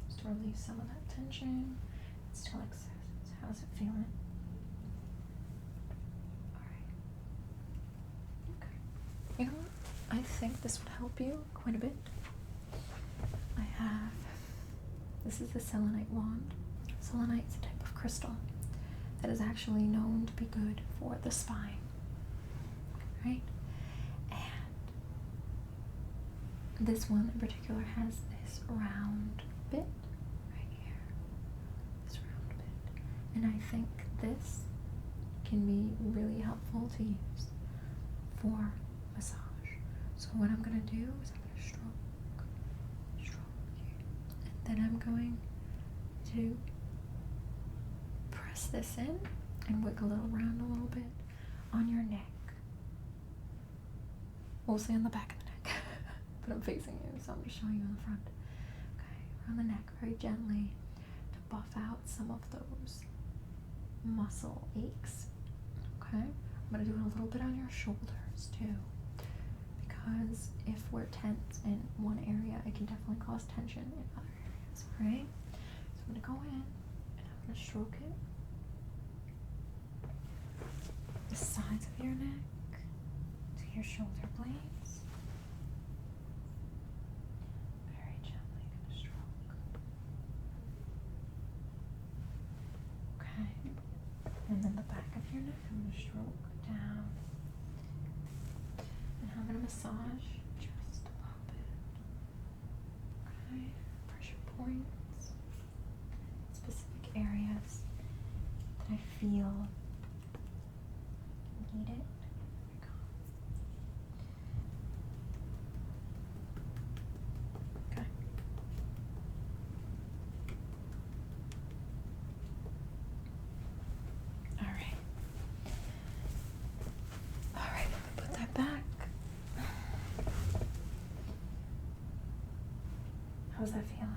Just to release some of that tension. It still exists. How's it feeling? Alright. Okay. You know what? I think this would help you quite a bit. This is the Selenite wand. Selenite is a type of crystal that is actually known to be good for the spine, right? And this one in particular has this round bit right here, this round bit. And I think this can be really helpful to use for massage. So what I'm gonna do is I'm gonna stroke here, and then I'm going to press this in and wiggle it around a little bit on your neck. Mostly on the back of the neck, but I'm facing you, so I'm just showing you in the front. Okay, around the neck very gently to buff out some of those muscle aches. Okay, I'm gonna do it a little bit on your shoulders too, because if we're tense in one area, it can definitely cause tension in other areas, alright? So I'm gonna go in and I'm gonna stroke it. The sides of your neck to your shoulder blades. Very gently gonna stroke. Okay. And then the back of your neck, I'm gonna stroke down. And I'm gonna massage just a little bit. Okay. Pressure points. Specific areas that I feel need it. Okay. Alright. Alright, put that back. How's that feeling?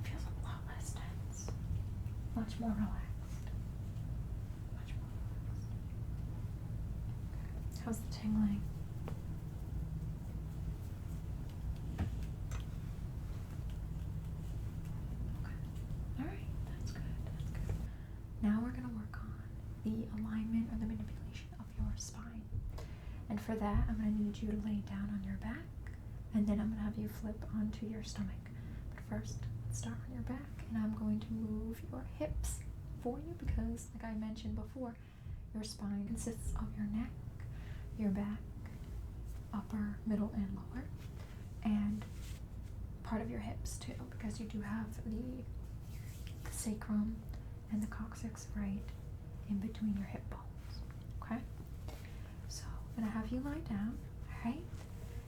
It feels a lot less tense. Much more relaxed. Much more relaxed. How's the tingling? for that, I'm going to need you to lay down on your back, and then I'm going to have you flip onto your stomach. But first, let's start on your back, and I'm going to move your hips for you because, like I mentioned before, your spine consists of your neck, your back, upper, middle, and lower, and part of your hips too, because you do have the sacrum and the coccyx right in between your hip bones. Okay? So I'm gonna have you lie down, alright?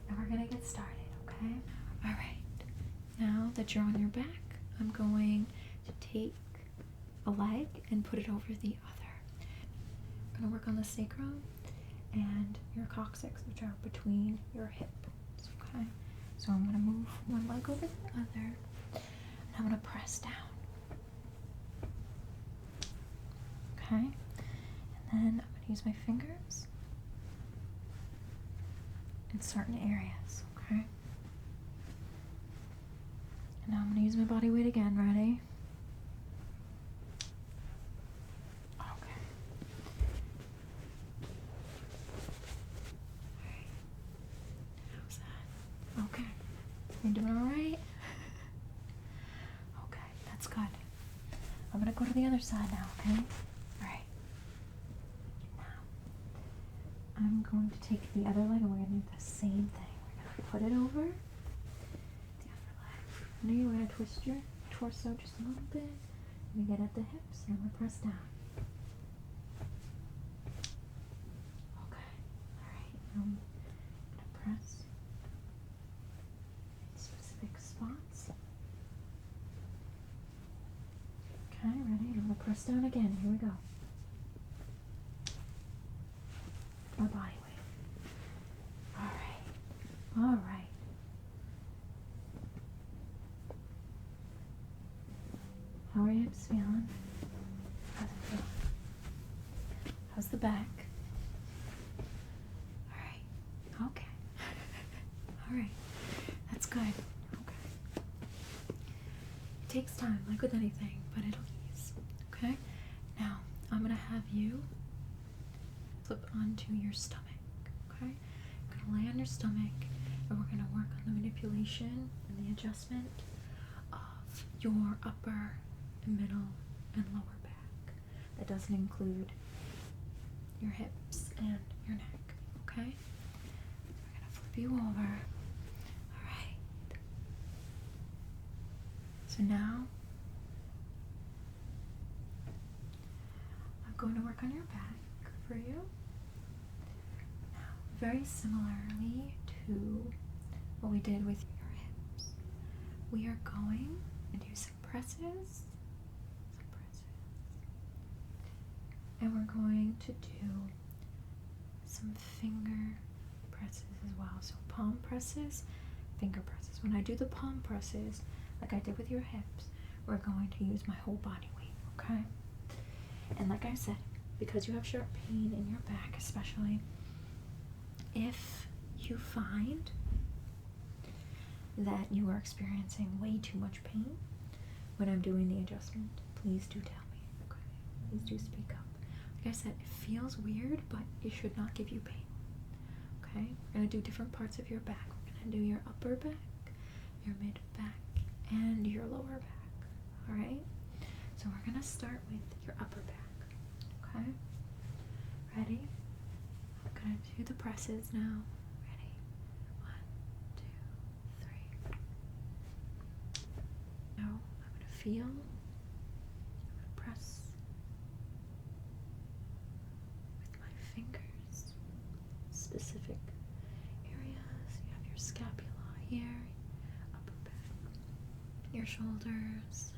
And we're gonna get started, okay? Alright. Now that you're on your back, I'm going to take a leg and put it over the other. I'm gonna work on the sacrum and your coccyx, which are between your hip bones, okay? So I'm gonna move one leg over the other, and I'm gonna press down. Okay? And then I'm gonna use my fingers in certain areas, okay? And now I'm gonna use my body weight again, ready? Okay. Alright. How's that? Okay. You're doing alright? Okay, that's good. I'm gonna go to the other side now, okay? Alright. Now, I'm going to take the other leg and we're gonna do the same thing. We're gonna put it over the other leg. Now we're gonna twist your torso just a little bit. We get at the hips and we're press down. Okay. Alright. I'm gonna press specific spots. Okay, ready? I'm gonna press down again. Here we go. My body weight. Alright. Alright. How are your hips feeling? How's it feeling? How's the back? Alright. Okay. Alright. That's good. Okay. It takes time, like with anything, but it'll ease. Okay? Now, I'm gonna have you flip onto your stomach. Okay? You're gonna lay on your stomach and we're gonna work on the manipulation and the adjustment of your upper, middle, and lower back. That doesn't include your hips and your neck. Okay? We're gonna flip you over. Alright. So now I'm going to work on your back for you. Now, very similarly to what we did with your hips, we are going to do some presses, and we're going to do some finger presses as well. So palm presses, finger presses. When I do the palm presses, like I did with your hips, we're going to use my whole body weight, okay? And like I said, because you have sharp pain in your back especially, if you find that you are experiencing way too much pain when I'm doing the adjustment, please do tell me, okay? Please do speak up. Like I said, it feels weird, but it should not give you pain, okay? We're going to do different parts of your back. We're going to do your upper back, your mid back, and your lower back, alright? So we're going to start with your upper back, okay? Ready? I'm going to do the presses now. Ready? 1, 2, 3. Now I'm going to feel, I'm going to press with my fingers, specific areas. You have your scapula here, upper back, your shoulders,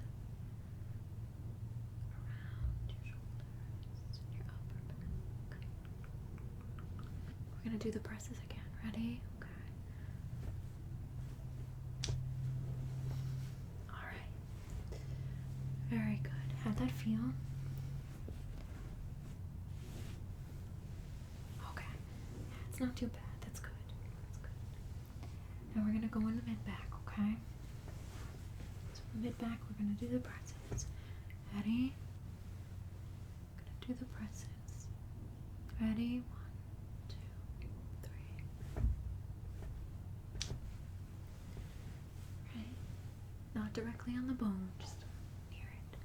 around your shoulders, your upper back. We're going to do the presses again. Ready? Okay. Alright. Very good. How'd that feel? Okay. Yeah, it's not too bad. That's good. That's good. Now we're going to go in the mid-back, okay? So mid-back, we're going to do the presses. Ready? We're going to do the presses. Ready? 1, 2, 3. directly on the bone, just near it.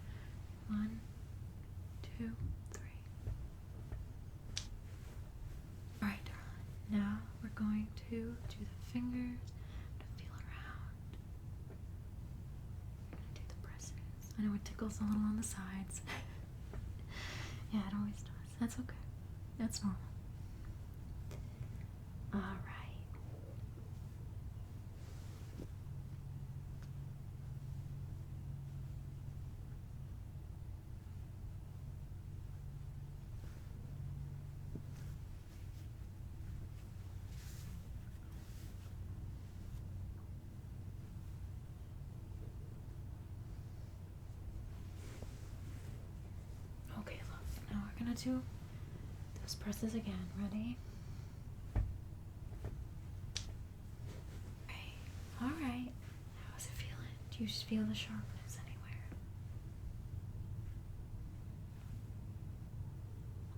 1, 2, 3. Alright, darling. Now we're going to do the fingers, to feel around. We're going to do the presses. I know it tickles a little on the sides. Yeah, it always does. That's okay. That's normal. Alright. Okay, love. Now we're gonna do those presses again. Ready? Alright. How's it feeling? Do you just feel the sharpness anywhere?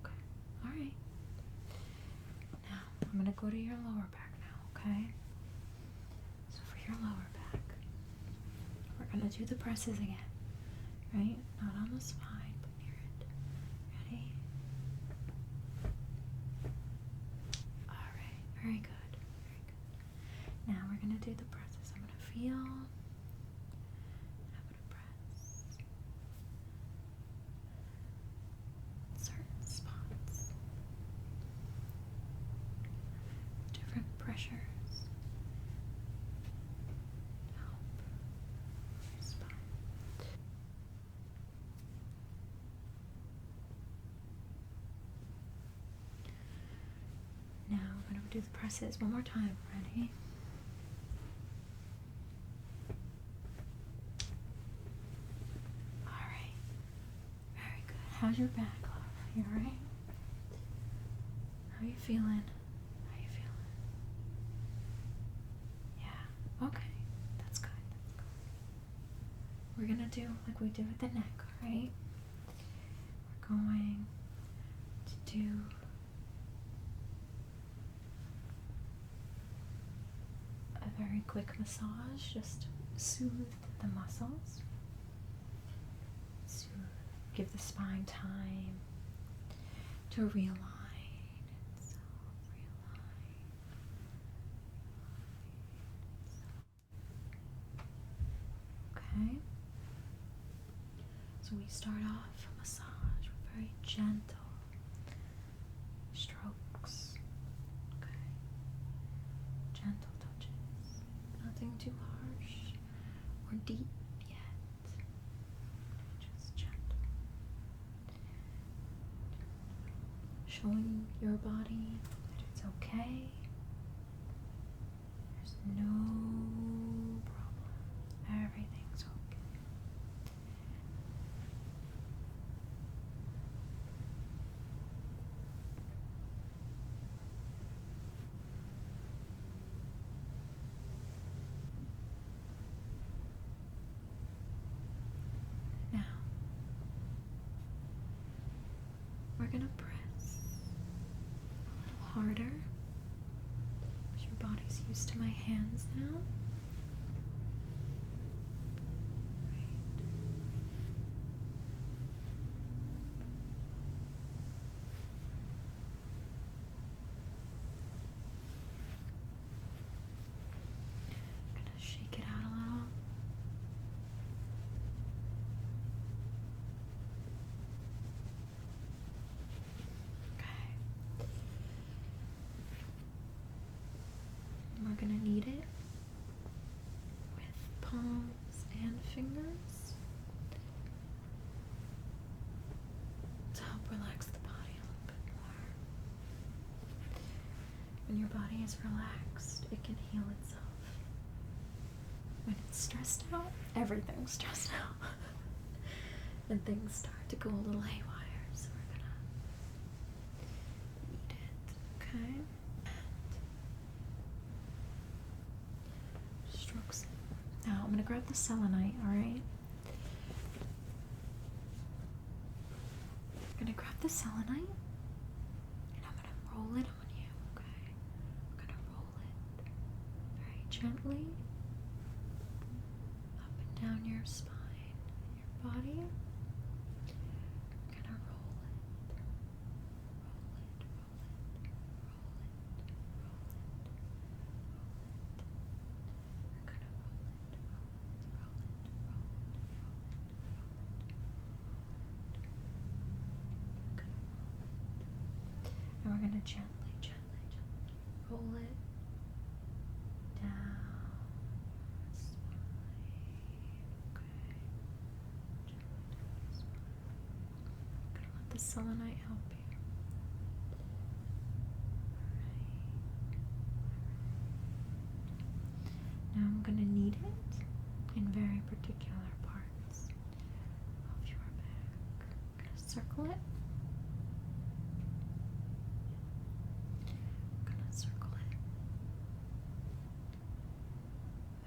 Okay. Alright. Now, I'm gonna go to your lower back now, okay? So for your lower back, we're gonna do the presses again. Right? Not on the spine, but near it. Ready? Alright. Very good. Very good. Now we're gonna do the presses. I'm gonna feel. I'm gonna press certain spots. Different pressures. Help your spine. Now we're gonna do the presses one more time. Ready? Alright. Very good. How's your back, love? You alright? How are you feeling? How are you feeling? Yeah. Okay. That's good. That's good. We're gonna do like we did with the neck, alright? We're going to do a very quick massage, just to soothe the muscles. Soothe. Give the spine time to realign itself. Okay? So we start off a massage with very gentle strokes. Okay? Gentle touches. Nothing too harsh or deep yet. Just gentle. Showing your body that it's okay. There's no problem. Everything's okay. Now, we're gonna press a little harder because your body's used to my hands now. Right. Gonna shake it out a little. Okay. And we're gonna knead it with palms and fingers to help relax the body a little bit more. When your body is relaxed, it can heal itself. When it's stressed out, everything's stressed out. And things start to go a little haywire, so we're gonna knead it, okay? And strokes it. Now I'm gonna grab the selenite, alright? I'm gonna grab the selenite and I'm gonna roll it on you, okay? I'm gonna roll it very gently up and down your spine, your body. We're gonna roll it, roll it, roll it, roll it, roll it, roll it. We're gonna roll it, roll it, roll it, roll it, roll it, roll it. And we're gonna gently, gently, gently roll it down your spine. Okay. Gently down your spine. I'm gonna let the selenite help you. Alright. Now I'm gonna knead it in very particular parts of your back. I'm gonna circle it. Circle it.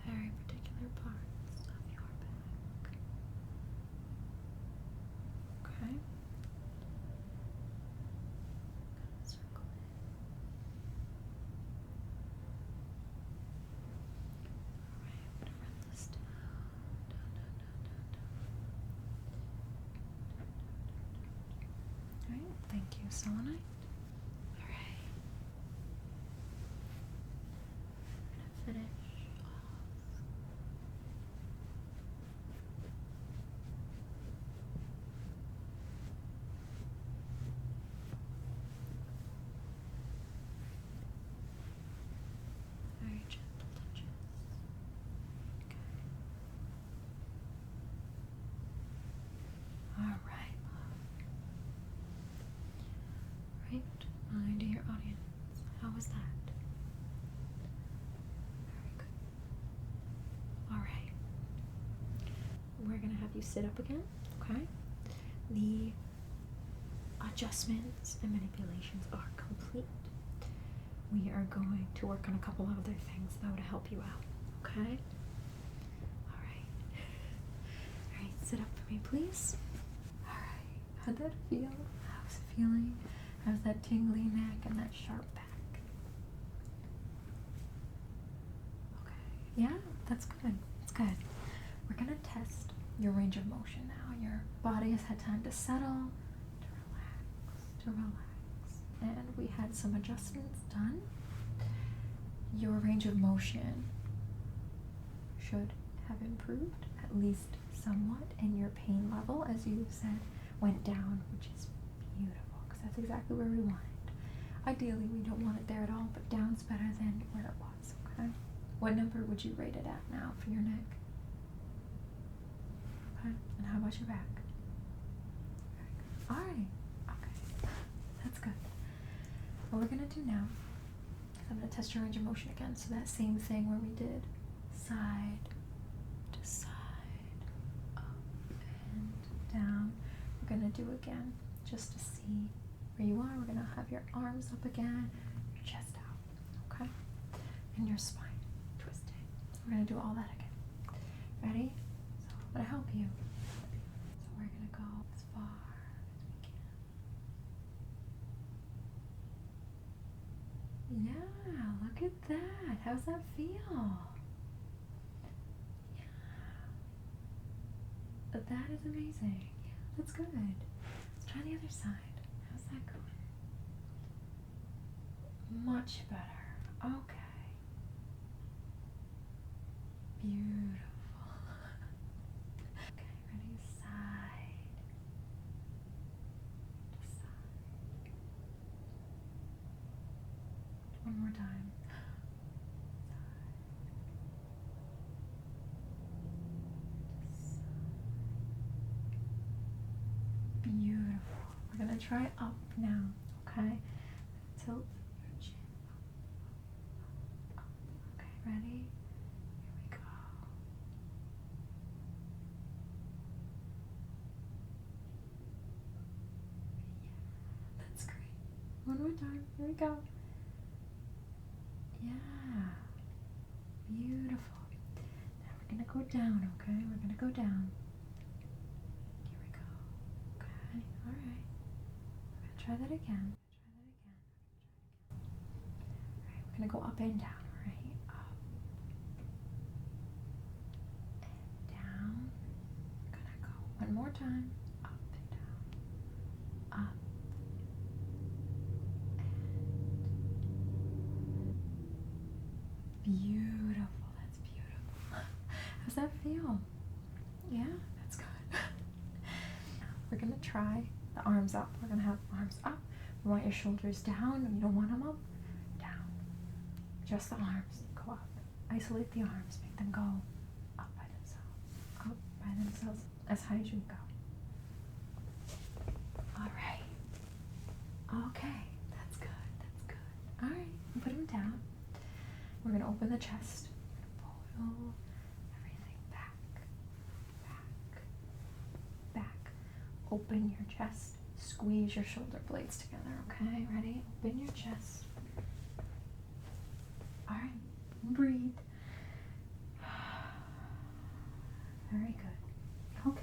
Very particular parts of your back. Okay? Circle it. Alright, I'm gonna run this down. Alright, thank you, Selenite. Finish off. Very gentle touches. Okay. Alright, love. Right, my dear audience, how was that? Alright, we're going to have you sit up again, okay? The adjustments and manipulations are complete. We are going to work on a couple of other things, though, to help you out, okay? Alright. Alright, sit up for me, please. Alright, how'd that feel? How's it feeling? How's that tingly neck and that sharp back? Yeah, that's good. That's good. We're gonna test your range of motion now. Your body has had time to settle, to relax. And we had some adjustments done. Your range of motion should have improved, at least somewhat, and your pain level, as you said, went down, which is beautiful, because that's exactly where we want it. Ideally, we don't want it there at all, but down's better than where it was, okay? What number would you rate it at now for your neck? Okay, and how about your back? Alright, okay, that's good. What we're gonna do now is I'm gonna test your range of motion again. So that same thing where we did side to side, up and down, we're gonna do again just to see where you are. We're gonna have your arms up again, your chest out, okay? And your spine twisted. We're gonna do all that again. Ready? So I'm gonna help you. So we're gonna go as far as we can. Yeah, look at that. How's that feel? Yeah. That is amazing. Yeah, that's good. Let's try the other side. How's that going? Much better. Okay. Beautiful. Okay, ready? Side to side. One more time. Beautiful. We're gonna try up now, okay? Tilt your chin up. Okay, ready? Here we go. Yeah, that's great. One more time. Here we go. Yeah. Beautiful. Now we're gonna go down, okay? We're gonna go down. Here we go. Okay, alright. We're gonna try that again. Alright, we're gonna go up and down, alright? Up and down. more time. Up and down. Up. Beautiful. That's beautiful. How's that feel? Yeah, that's good. We're going to try the arms up. We're going to have arms up. We want your shoulders down. You don't want them up. Down. Just the arms. Go up. Isolate the arms. Make them go up by themselves. Up by themselves. As high as you can go. All right. Okay. That's good. That's good. All right. Put them down. We're going to open the chest. We're going to pull everything back. Back. Back. Open your chest. Squeeze your shoulder blades together, okay? Ready? Open your chest. All right. Breathe. Very good. Okay.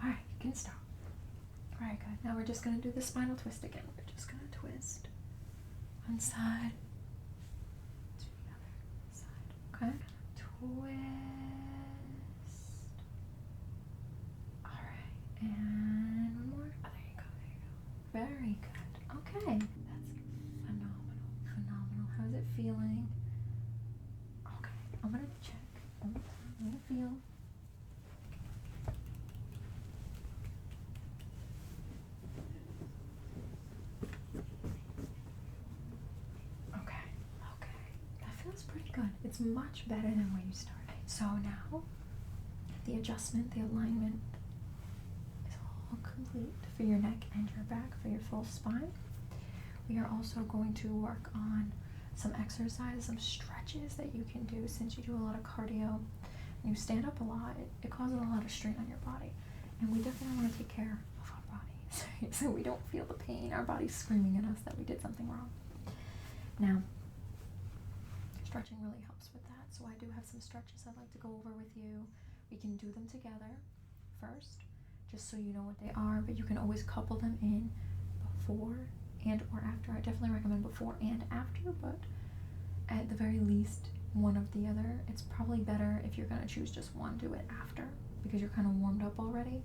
All right, you can stop. Very good. Now we're just going to do the spinal twist again. We're just going to twist one side to the other side, okay? Twist. All right, and one more. Oh, there you go, there you go. Very good. Okay, that's phenomenal, phenomenal. How's it feeling? Okay, I'm gonna check. I'm gonna feel. Okay, that feels pretty good. It's much better than where you started. So now, the adjustment, the alignment is all complete for your neck and your back, for your full spine. We are also going to work on some exercises, some stretches that you can do since you do a lot of cardio and you stand up a lot. It causes a lot of strain on your body, and we definitely want to take care of our bodies so we don't feel the pain. Our body's screaming at us that we did something wrong. Now, stretching really helps with that, so I do have some stretches I'd like to go over with you. We can do them together first, just so you know what they are, but you can always couple them in before and or after. I definitely recommend before and after, but at the very least, one of the other. It's probably better if you're going to choose just one, do it after, because you're kind of warmed up already,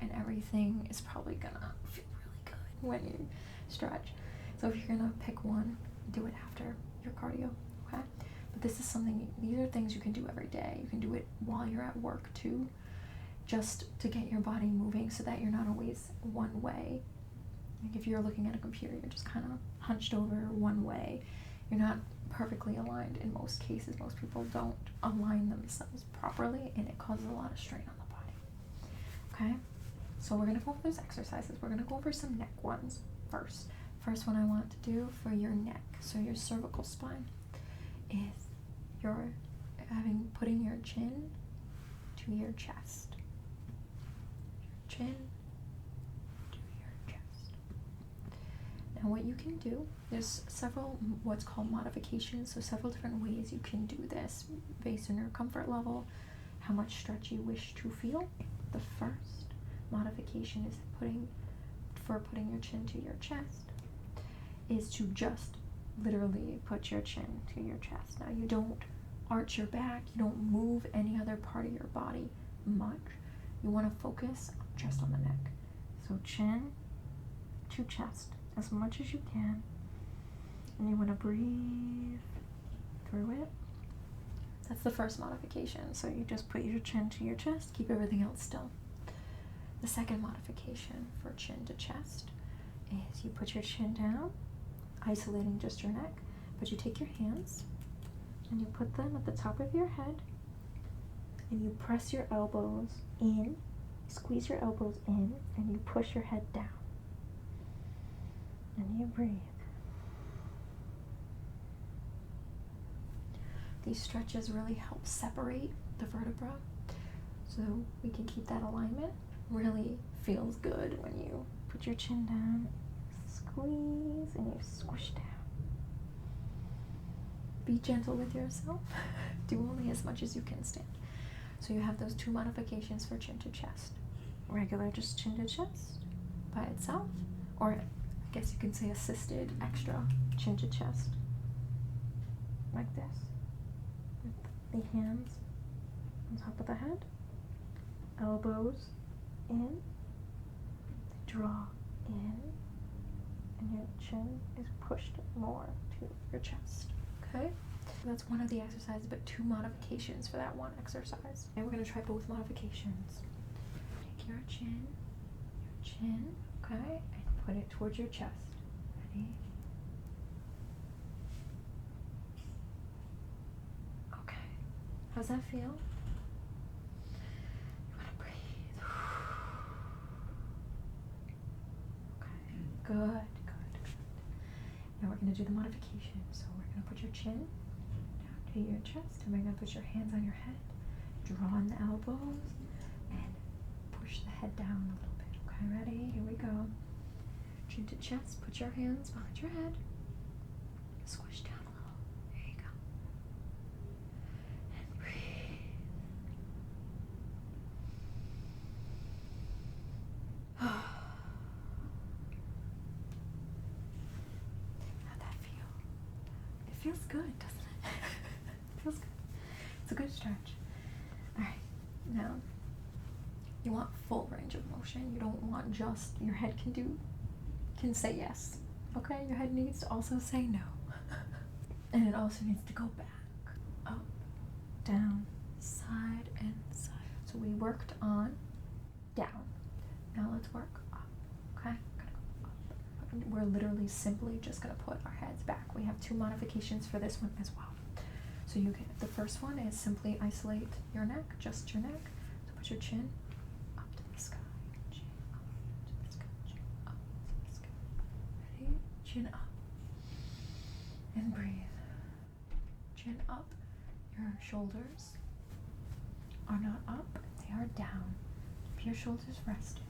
and everything is probably going to feel really good when you stretch. So if you're going to pick one, do it after your cardio, okay? But this is something, these are things you can do every day. You can do it while you're at work too, just to get your body moving so that you're not always one way. Like if you're looking at a computer, you're just kind of hunched over one way. You're not perfectly aligned in most cases. Most people don't align themselves properly, and it causes a lot of strain on the body. Okay? So we're going to go over those exercises. We're going to go over some neck ones first. First one I want to do for your neck, so your cervical spine, is you're putting your chin to your chest. Chin to your chest. Now what you can do, there's several what's called modifications, so several different ways you can do this based on your comfort level, how much stretch you wish to feel. The first modification is putting your chin to your chest is to just literally put your chin to your chest. Now you don't arch your back, you don't move any other part of your body much. You want to focus just on the neck. So chin to chest as much as you can, and you want to breathe through it. That's the first modification. So you just put your chin to your chest, keep everything else still. The second modification for chin to chest is you put your chin down, isolating just your neck, but you take your hands and you put them at the top of your head, and you press your elbows in, squeeze your elbows in, and you push your head down. And you breathe. These stretches really help separate the vertebra, so we can keep that alignment. Really feels good when you put your chin down, squeeze, and you squish down. Be gentle with yourself. Do only as much as you can stand. So you have those two modifications for chin to chest. Regular, just chin to chest by itself, or I guess you can say assisted extra chin to chest, like this, with the hands on top of the head, elbows in, draw in, and your chin is pushed more to your chest, okay? That's one of the exercises, but 2 modifications for that one exercise. And we're gonna try both modifications. Take your chin, okay, and put it towards your chest. Ready? Okay. How's that feel? You wanna breathe. Okay, good. Now we're gonna do the modification. So we're gonna put your chin down to your chest, and we're gonna put your hands on your head, draw in the elbows, and push the head down a little bit. Okay, ready? Here we go. Chin to chest, put your hands behind your head, squish down a little. There you go. And breathe. How'd that feel? It feels good, doesn't it? It feels good. It's a good stretch. Alright, now you want full range of motion. You don't want just your head can say yes. Okay? Your head needs to also say no. And it also needs to go back, up, down, side, and side. So we worked on down. Now let's work up. Okay? Gonna go up. We're literally simply just gonna put our heads back. We have 2 modifications for this one as well. So you can, the first one is simply isolate your neck, just your neck. So put your chin up to the sky, chin up to the sky, chin up to the sky. Ready? Chin up. And breathe. Chin up. Your shoulders are not up, they are down. Keep your shoulders rested.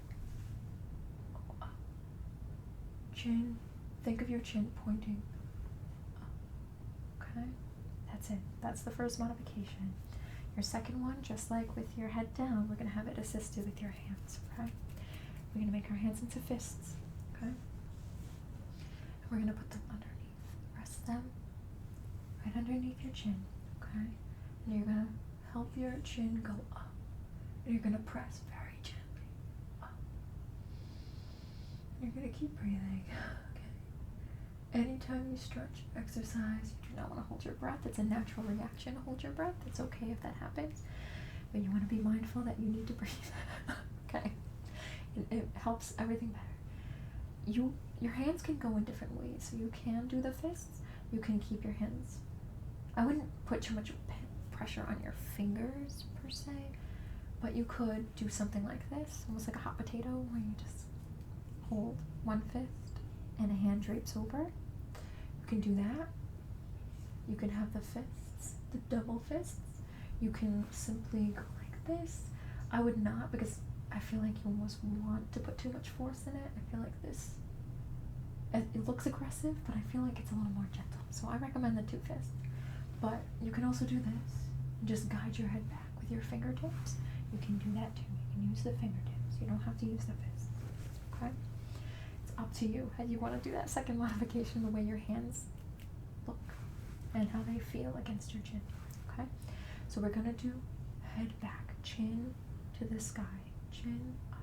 Go up. Chin, think of your chin pointing up. Okay? That's it. That's the first modification. Your second one, just like with your head down, we're going to have it assisted with your hands, okay? We're going to make our hands into fists, okay? And we're going to put them underneath. Rest them right underneath your chin, okay? And you're going to help your chin go up. And you're going to press very gently up. You're going to keep breathing, okay? Anytime you stretch, exercise, you do not want to hold your breath. It's a natural reaction to hold your breath. It's okay if that happens. But you want to be mindful that you need to breathe. Okay? It helps everything better. Your hands can go in different ways. So you can do the fists. You can keep your hands. I wouldn't put too much pressure on your fingers, per se. But you could do something like this. Almost like a hot potato, where you just hold one fist and a hand drapes over. You can do that. You can have the fists, the double fists. You can simply go like this. I would not, because I feel like you almost want to put too much force in it. I feel like this, it looks aggressive, but I feel like it's a little more gentle. So I recommend the 2 fists. But you can also do this and just guide your head back with your fingertips. You can do that too. You can use the fingertips. You don't have to use the fists. Okay? Up to you how you want to do that second modification, the way your hands look and how they feel against your chin. Okay, so we're gonna do head back, chin to the sky, chin up,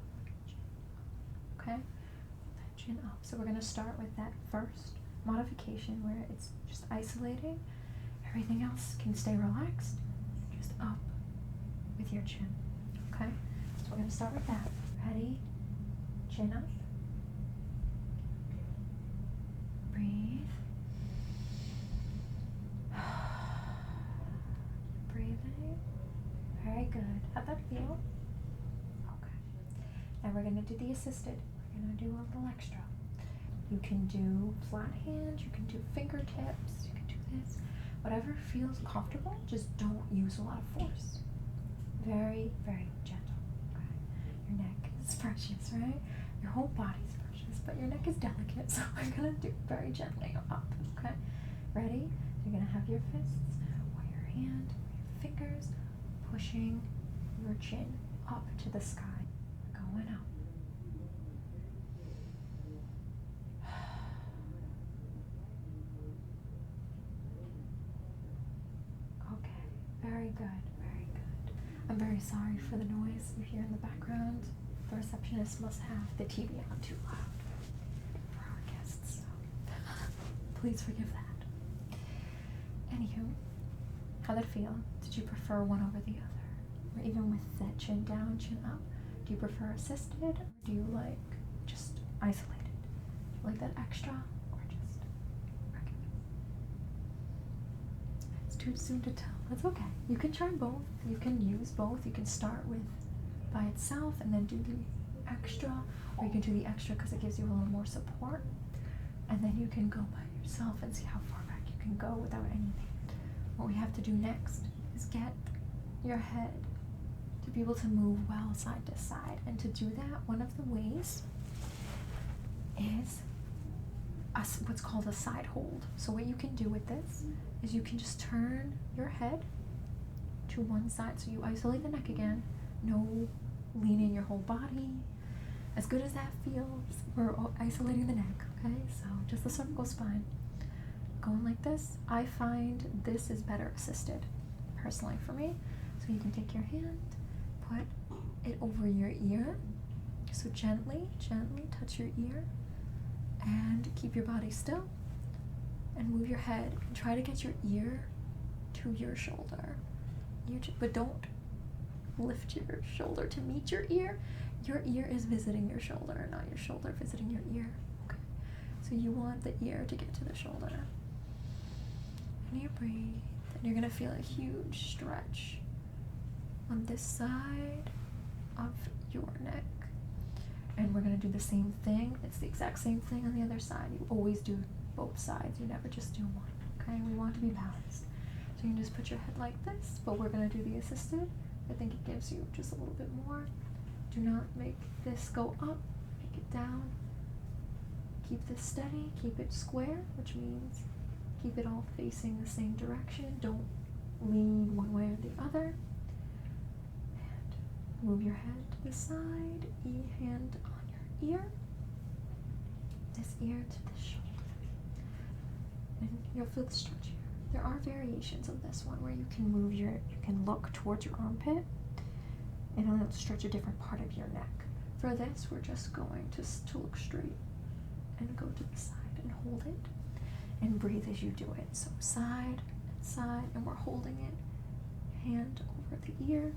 okay, that chin up. So we're gonna start with that first modification where it's just isolating. Everything else can stay relaxed, just up with your chin. Okay, so we're gonna start with that. Ready? Chin up. Breathe. Breathing. Very good. How'd that feel? Okay. Now we're going to do the assisted. We're going to do a little extra. You can do flat hands. You can do fingertips. You can do this. Whatever feels comfortable, just don't use a lot of force. Very, very gentle. Okay. Your neck is precious, right? Your whole body's precious, but your neck is delicate, so we're gonna do very gently up, okay? Ready? You're gonna have your fists or your hand or your fingers pushing your chin up to the sky, going up. Okay, very good, very good. I'm very sorry for the noise you hear in the background. The receptionist must have the TV on too loud for our guests, so please forgive that. Anywho, how'd that feel? Did you prefer one over the other? Or even with the chin down, chin up? Do you prefer assisted, or do you like just isolated? Do you like that extra, or just regular? It's too soon to tell. That's okay. You can try both. You can use both. You can start with by itself and then do the extra, or you can do the extra because it gives you a little more support, and then you can go by yourself and see how far back you can go without anything. What we have to do next is get your head to be able to move well side to side, and to do that, one of the ways is what's called a side hold. So what you can do with this is you can just turn your head to one side, so you isolate the neck again, no leaning your whole body. As good as that feels, we're isolating the neck, okay? So just the cervical spine. Going like this, I find this is better assisted, personally for me. So you can take your hand, put it over your ear, so gently touch your ear, and keep your body still, and move your head, and try to get your ear to your shoulder. But don't lift your shoulder to meet your ear. Your ear is visiting your shoulder, not your shoulder visiting your ear. Okay. So you want the ear to get to the shoulder. And you breathe, and you're gonna feel a huge stretch on this side of your neck. And we're gonna do the same thing. It's the exact same thing on the other side. You always do both sides. You never just do one. Okay? We want to be balanced. So you can just put your head like this, but we're gonna do the assisted. I think it gives you just a little bit more. Do not make this go up, make it down. Keep this steady, keep it square, which means keep it all facing the same direction. Don't lean one way or the other. And move your head to the side, hand on your ear, this ear to this shoulder. And you'll feel the stretch here. There are variations of this one where you can look towards your armpit, and it'll stretch a different part of your neck. For this, we're just going to look straight and go to the side and hold it, and breathe as you do it. So side and side, and we're holding it, hand over the ear,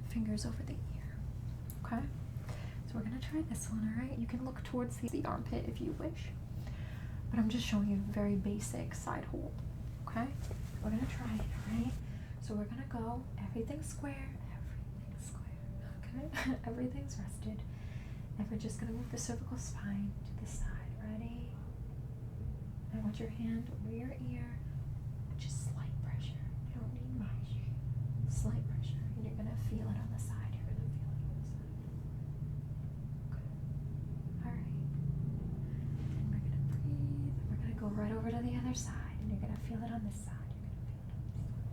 fingers over the ear. Okay? So we're gonna try this one, all right? You can look towards the armpit if you wish, but I'm just showing you a very basic side hold, okay? We're gonna try it, all right? So we're gonna go, everything's square, okay? Everything's rested. And we're just gonna move the cervical spine to the side, ready? I want your hand over your ear, just slight pressure. You don't need much. Slight pressure, and you're gonna feel it on the side. You're gonna feel it on the side. Okay. All right. And we're gonna breathe. And we're gonna go right over to the other side, and you're gonna feel it on this side.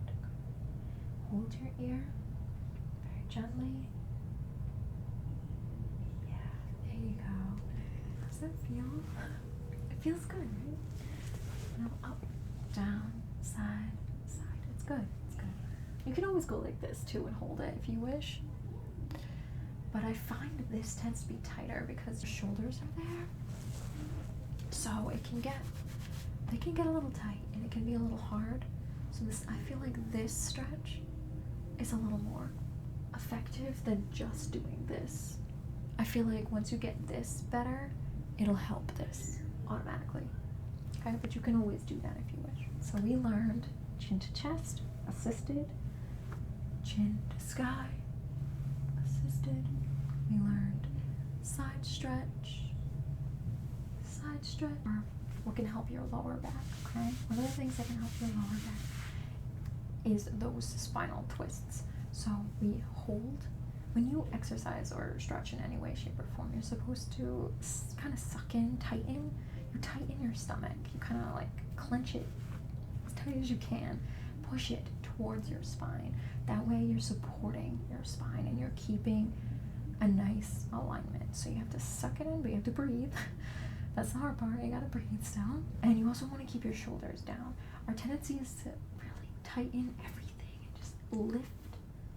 You're gonna feel it on this side. Okay. Hold your ear very gently. Yeah, there you go. How's that feel? It feels good, right? Now up, down, side, side. It's good. It's good. You can always go like this too and hold it if you wish. But I find this tends to be tighter because your shoulders are there. So they can get a little tight, and it can be a little hard. So I feel like this stretch is a little more effective than just doing this. I feel like once you get this better, it'll help this automatically. Okay, but you can always do that if you wish. So we learned chin to chest, assisted, chin to sky, assisted. We learned side stretch, or what can help your lower back, okay? One of the things that can help your lower back is those spinal twists. So we hold, when you exercise or stretch in any way, shape, or form, you're supposed to kind of suck in, tighten. You tighten your stomach. You kind of like clench it as tight as you can. Push it towards your spine. That way you're supporting your spine and you're keeping a nice alignment. So you have to suck it in, but you have to breathe. That's the hard part. You gotta breathe still. And you also want to keep your shoulders down. Our tendency is to really tighten everything and just lift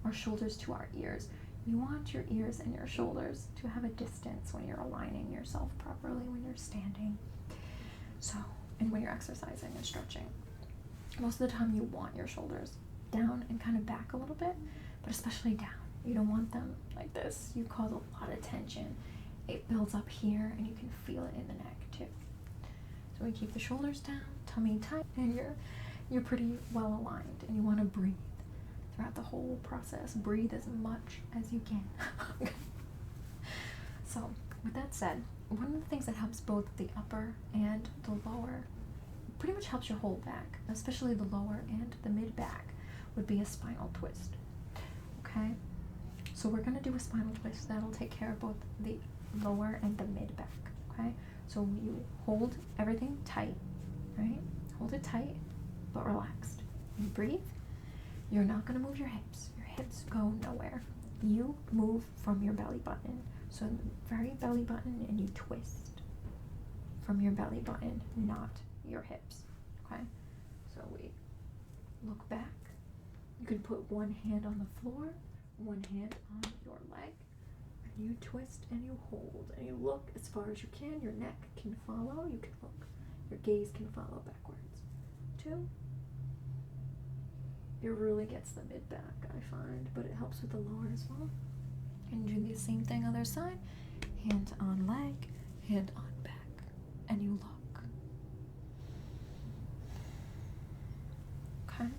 our shoulders to our ears. You want your ears and your shoulders to have a distance when you're aligning yourself properly, when you're standing. So, and when you're exercising and stretching. Most of the time you want your shoulders down and kind of back a little bit, but especially down. You don't want them like this. You cause a lot of tension. It builds up here and you can feel it in the neck too. So we keep the shoulders down, tummy tight, and you're pretty well aligned, and you want to breathe throughout the whole process. Breathe as much as you can. So with that said, one of the things that helps both the upper and the lower, pretty much helps your whole back, especially the lower and the mid back, would be a spinal twist. Okay, so we're going to do a spinal twist that'll take care of both the lower and the mid back. Okay, so you hold everything tight, right? Hold it tight but relaxed. You breathe. You're not going to move your hips. Your hips go nowhere. You move from your belly button, so very belly button, and you twist from your belly button, not your hips. Okay, so we look back. You can put one hand on the floor, one hand on your leg, and you twist and you hold and you look as far as you can. Your neck can follow. You can look. Your gaze can follow backwards. 2. It really gets the mid back, I find, but it helps with the lower as well. And do the same thing other side. Hand on leg, hand on back, and you look. Okay,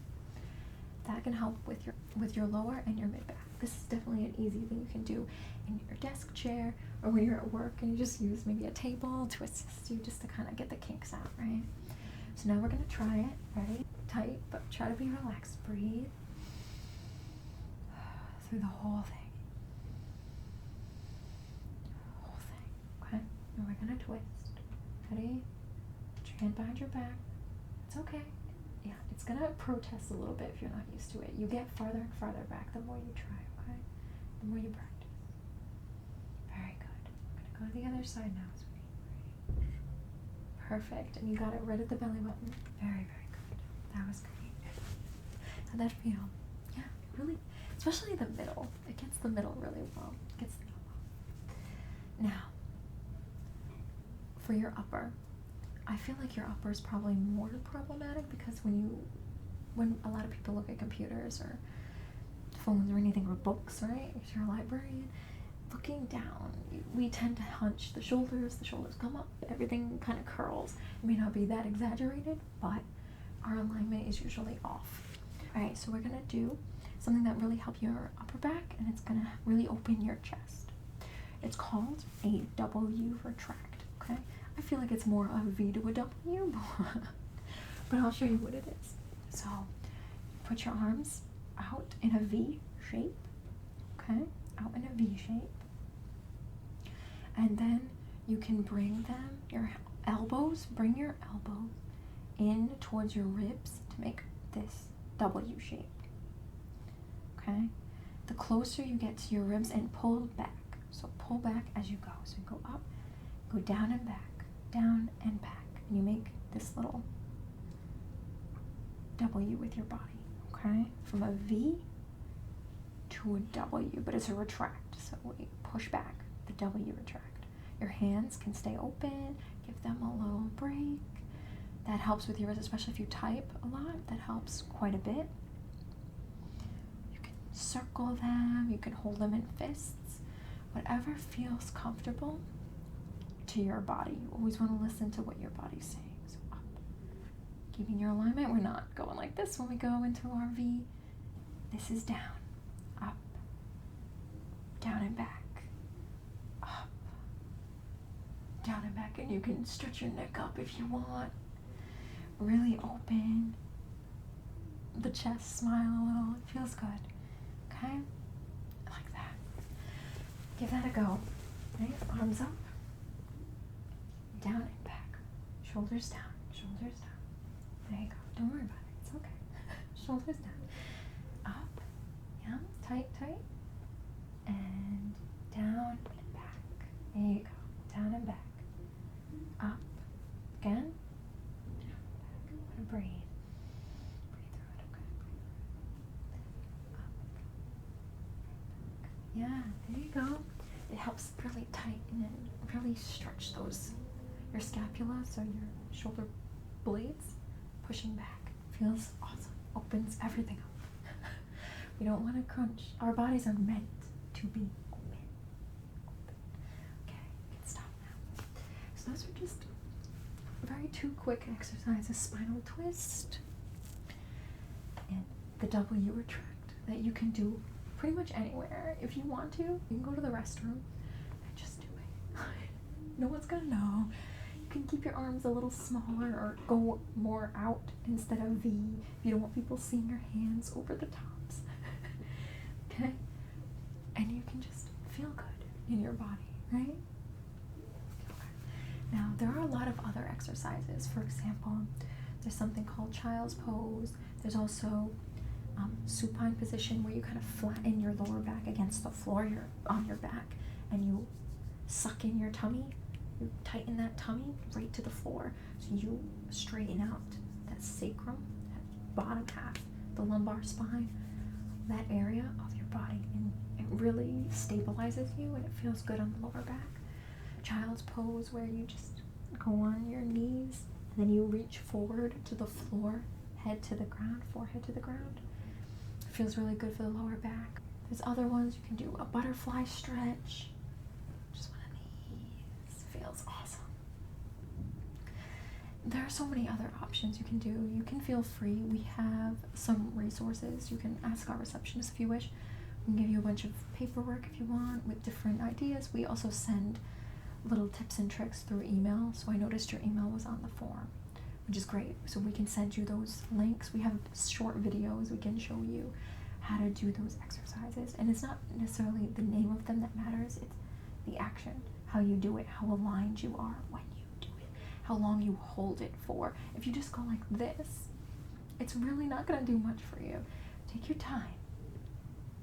that can help with your lower and your mid back. This is definitely an easy thing you can do in your desk chair, or when you're at work and you just use maybe a table to assist you, just to kind of get the kinks out, right? So now we're gonna try it. Ready? Tight, but try to be relaxed. Breathe through the whole thing. Okay, and we're gonna twist. Ready? Put your hand behind your back. It's okay. Yeah, it's gonna protest a little bit if you're not used to it. You get farther and farther back the more you try, okay? The more you practice. Very good. I'm gonna go to the other side now, sweetie. Perfect. And you got it right at the belly button. Very, very good. That was great. How'd that feel? Yeah, really. Especially the middle. It gets the middle really well. It gets the middle well. Now, for your upper, I feel like your upper is probably more problematic because when a lot of people look at computers or phones or anything, or books, right? If you're a librarian, looking down, we tend to hunch the shoulders come up, everything kind of curls. It may not be that exaggerated, but our alignment is usually off. All right, so we're gonna do something that really helps your upper back, and it's gonna really open your chest. It's called a W retract, okay? I feel like it's more a V to a W, but I'll show you what it is. So, put your arms out in a V shape, okay? Out in a V shape. And then you can bring them, bring your elbows in towards your ribs to make this W shape, okay? The closer you get to your ribs, and pull back. So pull back as you go. So you go up, go down and back, down and back. And you make this little W with your body, okay? From a V to a W, but it's a retract. So we push back, the W retract. Your hands can stay open, give them a little break. That helps with yours, especially if you type a lot. That helps quite a bit. You can circle them, you can hold them in fists. Whatever feels comfortable to your body. You always want to listen to what your body's saying. So up. Keeping your alignment. We're not going like this when we go into our V. This is down, up, down and back, up, down and back. And you can stretch your neck up if you want. Really open the chest, smile a little. It feels good. Okay? Like that. Give that a go. Right? Arms up. Down and back. Shoulders down. Shoulders down. There you go. Don't worry about it. It's okay. Shoulders down. Up. Yeah. Tight, tight. And down and back. There you go. Down and back. Up. Again. Breathe. Breathe through it, okay? Breathe through it. Up. Yeah, there you go. It helps really tighten and really stretch your scapula, so your shoulder blades pushing back. Feels awesome. Opens everything up. We don't want to crunch. Our bodies are meant to be open. Okay, you can stop now. So those are just very two quick exercises. Spinal twist and the W retract that you can do pretty much anywhere. If you want to, you can go to the restroom and just do it. No one's gonna know. You can keep your arms a little smaller or go more out instead of V if you don't want people seeing your hands over the tops. Okay? And you can just feel good in your body, right? Okay. Now, there are a lot of other exercises. For example, there's something called child's pose. There's also supine position, where you kind of flatten your lower back against the floor. You're on your back and you suck in your tummy. You tighten that tummy right to the floor, so you straighten out that sacrum, that bottom half, the lumbar spine, that area of your body, and it really stabilizes you and it feels good on the lower back. Child's pose, where you just go on your knees and then you reach forward to the floor, head to the ground, forehead to the ground. It feels really good for the lower back. There's other ones. You can do a butterfly stretch. Just one of these. Feels awesome. There are so many other options you can do. You can feel free. We have some resources. You can ask our receptionist if you wish. We can give you a bunch of paperwork if you want with different ideas. We also send little tips and tricks through email. So I noticed your email was on the form, which is great. So we can send you those links. We have short videos. We can show you how to do those exercises. And it's not necessarily the name of them that matters. It's the action, how you do it, how aligned you are when you do it, how long you hold it for. If you just go like this, it's really not going to do much for you. Take your time.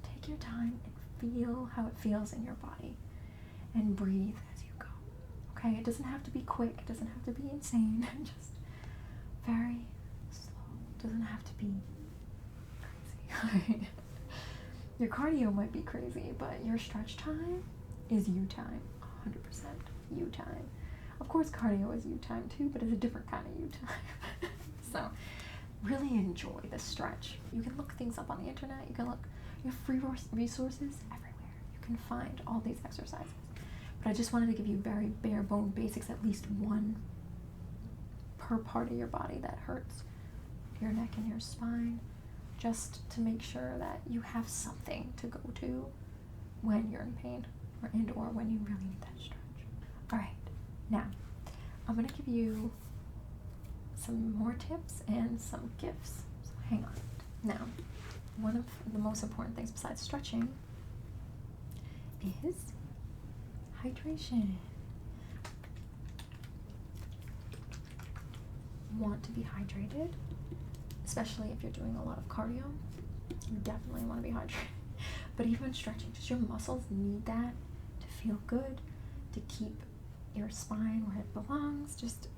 Take your time and feel how it feels in your body. And breathe as you go. Okay? It doesn't have to be quick. It doesn't have to be insane. Just very slow. It doesn't have to be crazy. Your cardio might be crazy, but your stretch time is you time. 100% you time. Of course, cardio is you time too, but it's a different kind of you time. So, really enjoy the stretch. You can look things up on the internet. You have free resources everywhere. You can find all these exercises. But I just wanted to give you very bare bone basics, at least one per part of your body that hurts, your neck and your spine, just to make sure that you have something to go to when you're in pain or when you really need that stretch. All right, now I'm gonna give you some more tips and some gifts. So hang on. Now, one of the most important things besides stretching is hydration. Want to be hydrated, especially if you're doing a lot of cardio. You definitely want to be hydrated. But even stretching, just your muscles need that to feel good, to keep your spine where it belongs, just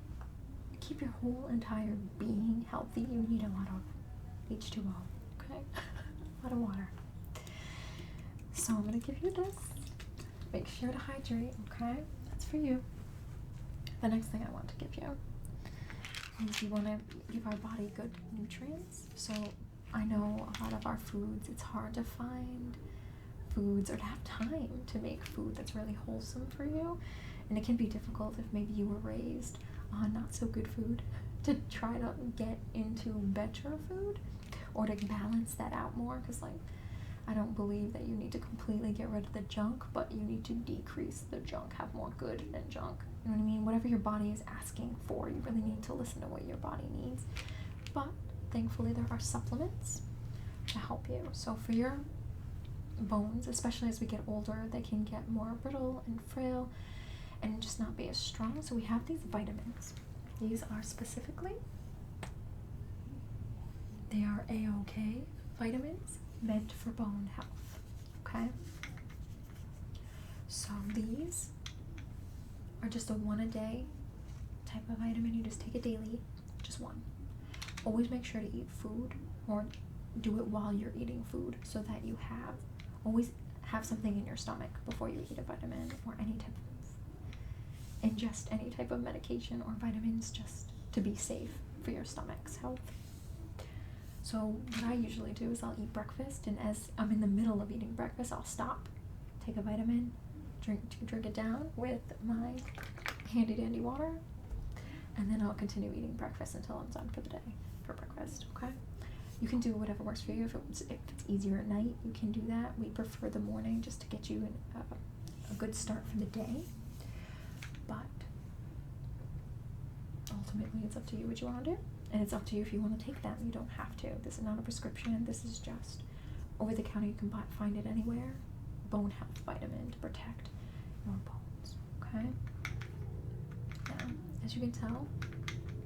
keep your whole entire being healthy. You need a lot of H2O, okay? A lot of water. So I'm going to give you this. Make sure to hydrate, okay? That's for you. The next thing I want to give you is you want to give our body good nutrients. So I know a lot of our foods, it's hard to find foods or to have time to make food that's really wholesome for you. And it can be difficult if maybe you were raised on not so good food to try to get into better food or to balance that out more, because I don't believe that you need to completely get rid of the junk, but you need to decrease the junk, have more good than junk. You know what I mean? Whatever your body is asking for, you really need to listen to what your body needs. But thankfully there are supplements to help you. So for your bones, especially as we get older, they can get more brittle and frail and just not be as strong. So we have these vitamins. These are specifically, they are A-OK vitamins meant for bone health, okay? So these are just a one-a-day type of vitamin. You just take it daily, just one. Always make sure to eat food or do it while you're eating food so that you always have something in your stomach before you eat a vitamin or any type of ingest any type of medication or vitamins, just to be safe for your stomach's health. So what I usually do is I'll eat breakfast, and as I'm in the middle of eating breakfast, I'll stop, take a vitamin, drink it down with my handy dandy water, and then I'll continue eating breakfast until I'm done for the day for breakfast. Okay, you can do whatever works for you. If it's easier at night, you can do that. We prefer the morning just to get you a good start for the day, but ultimately it's up to you what you want to do, and it's up to you if you want to take them. You don't have to. This is not a prescription. This is just over the counter. You can find it anywhere. Bone health vitamin to protect your bones. Okay, now as you can tell,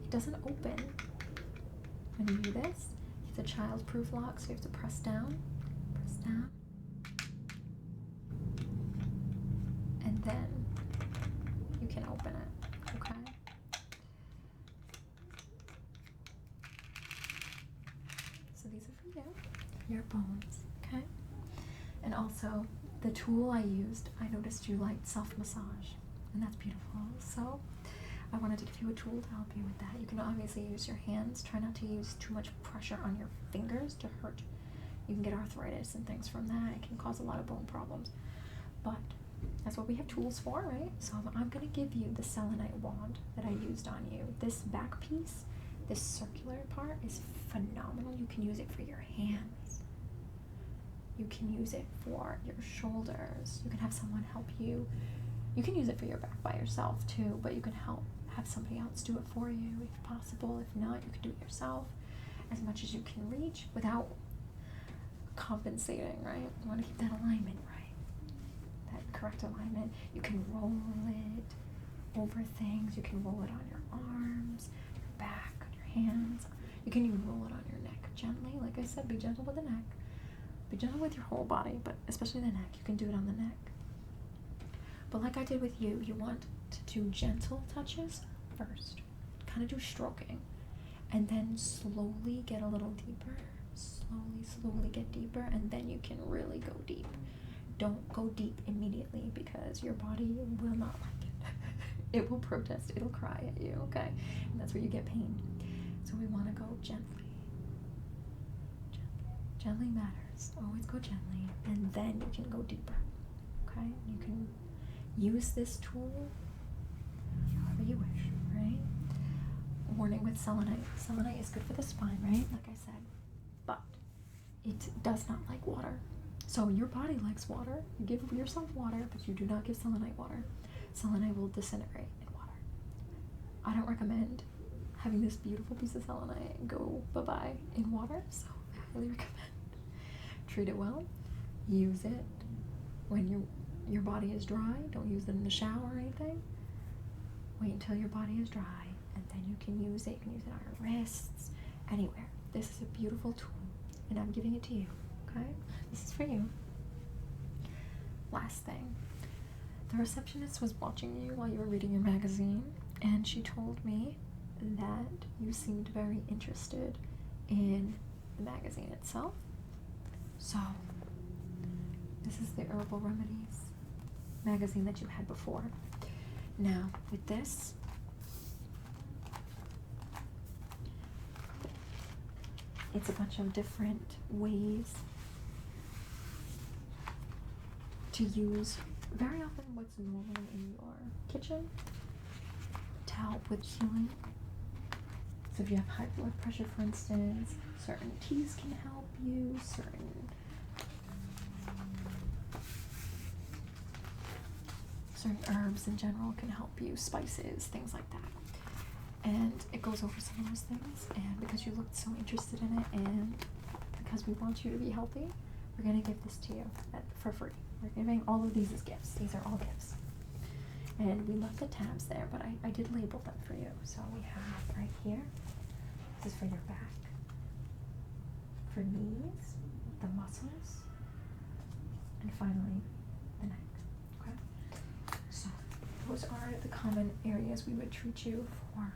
it doesn't open when you do this. It's a child-proof lock, so you have to press down, and then you can open it. Okay, so these are for you, your bones. Okay, and also the tool I used, I noticed you liked self-massage, and that's beautiful. So I wanted to give you a tool to help you with that. You can obviously use your hands. Try not to use too much pressure on your fingers to hurt. You can get arthritis and things from that. It can cause a lot of bone problems. But that's what we have tools for, right? So I'm going to give you the Selenite wand that I used on you. This back piece, this circular part, is phenomenal. You can use it for your hands. You can use it for your shoulders. You can have someone help you. You can use it for your back by yourself too, but you can have somebody else do it for you if possible. If not, you can do it yourself as much as you can reach without compensating, right? You want to keep that alignment right, that correct alignment. You can roll it over things. You can roll it on your arms, your back, on your hands. You can even roll it on your neck gently. Like I said, be gentle with the neck. Be gentle with your whole body, but especially the neck. You can do it on the neck. But like I did with you, you want to do gentle touches first. Kind of do stroking. And then slowly get a little deeper. Slowly get deeper, and then you can really go deep. Don't go deep immediately because your body will not like it. It will protest. It'll cry at you, okay? And that's where you get pain. So we want to go gently. Gently matters. Always go gently, and then you can go deeper. Okay? You can use this tool however you wish, right? Warning with selenite. Selenite is good for the spine, right? Like I said. But it does not like water. So your body likes water. You give yourself water, but you do not give selenite water. Selenite will disintegrate in water. I don't recommend having this beautiful piece of selenite go bye-bye in water, so I highly recommend. Treat it well. Use it when your body is dry. Don't use it in the shower or anything. Wait until your body is dry, and then you can use it. You can use it on your wrists, anywhere. This is a beautiful tool, and I'm giving it to you, okay? This is for you. Last thing. The receptionist was watching you while you were reading your magazine, and she told me that you seemed very interested in the magazine itself. So, this is the Herbal Remedies magazine that you had before. Now, with this, it's a bunch of different ways to use very often what's normally in your kitchen to help with healing. So if you have high blood pressure, for instance, certain teas can help you, certain herbs in general can help you, spices, things like that. And it goes over some of those things, and because you looked so interested in it, and because we want you to be healthy, we're going to give this to you for free. We're giving all of these as gifts. These are all gifts. And we left the tabs there, but I did label them for you. So we have right here, this is for your back, for knees, the muscles, and finally the neck. Okay? So those are the common areas we would treat you for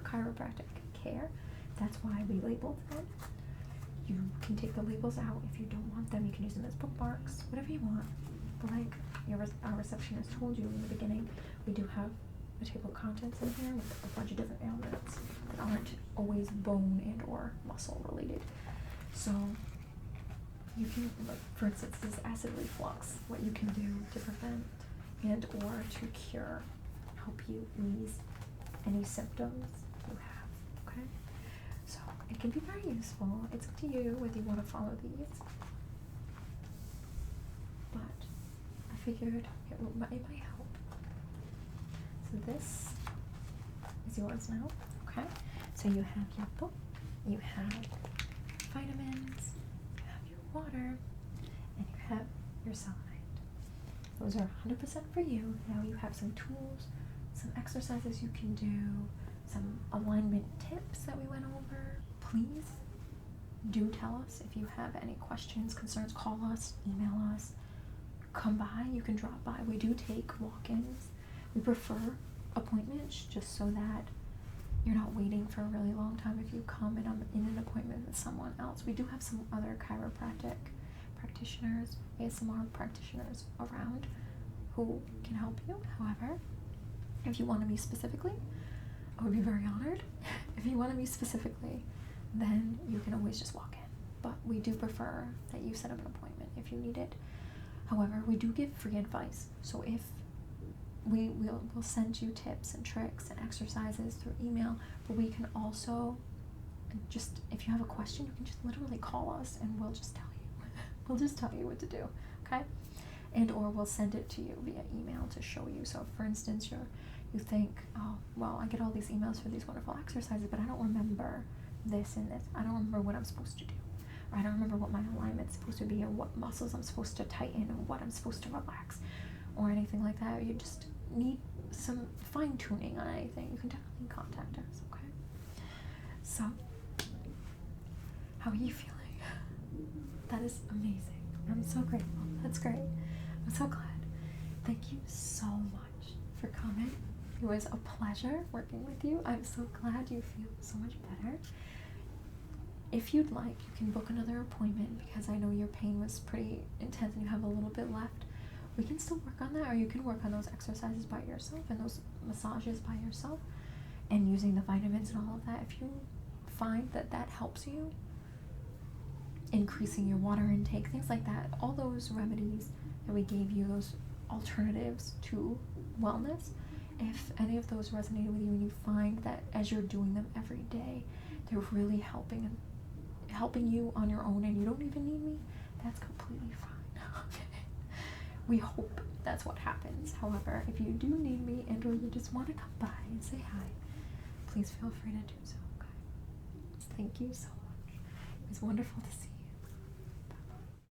chiropractic care. That's why we labeled them. You can take the labels out if you don't want them. You can use them as bookmarks, whatever you want. But like our receptionist told you in the beginning, we do have a table of contents in here with a bunch of different ailments that aren't always bone and or muscle related. So you can, like, for instance, this acid reflux, what you can do to prevent and or to cure, help you ease any symptoms you have, okay? So it can be very useful. It's up to you whether you want to follow these. But I figured it might help. So this is yours now, okay? So you have your book, you have vitamins, you have your water, and you have your selenite. Those are 100% for you. Now you have some tools, some exercises you can do, some alignment tips that we went over. Please do tell us if you have any questions, concerns. Call us, email us, come by. You can drop by. We do take walk-ins. We prefer appointments just so that you're not waiting for a really long time if you come and I'm in an appointment with someone else. We do have some other chiropractic practitioners, ASMR practitioners around who can help you. However, if you want to me specifically, I would be very honored. If you want to me specifically, then you can always just walk in. But we do prefer that you set up an appointment if you need it. However, we do give free advice. So if we'll send you tips and tricks and exercises through email, but we can also just, if you have a question, you can just literally call us and we'll just tell you. We'll just tell you what to do, okay? And or we'll send it to you via email to show you. So for instance, you think, oh, well, I get all these emails for these wonderful exercises, but I don't remember this and this. I don't remember what I'm supposed to do. Or I don't remember what my alignment's supposed to be, or what muscles I'm supposed to tighten, or what I'm supposed to relax, or anything like that. You just need some fine-tuning on anything. You can definitely contact us, okay? So, how are you feeling? That is amazing. I'm so grateful. That's great. I'm so glad. Thank you so much for coming. It was a pleasure working with you. I'm so glad you feel so much better. If you'd like, you can book another appointment because I know your pain was pretty intense and you have a little bit left. We can still work on that, or you can work on those exercises by yourself and those massages by yourself and using the vitamins and all of that. If you find that that helps you, increasing your water intake, things like that, all those remedies that we gave you, those alternatives to wellness, if any of those resonated with you and you find that as you're doing them every day, they're really helping you on your own and you don't even need me, that's completely fine. Okay. We hope that's what happens. However, if you do need me and or you just want to come by and say hi, please feel free to do so, okay? Thank you so much. It was wonderful to see you.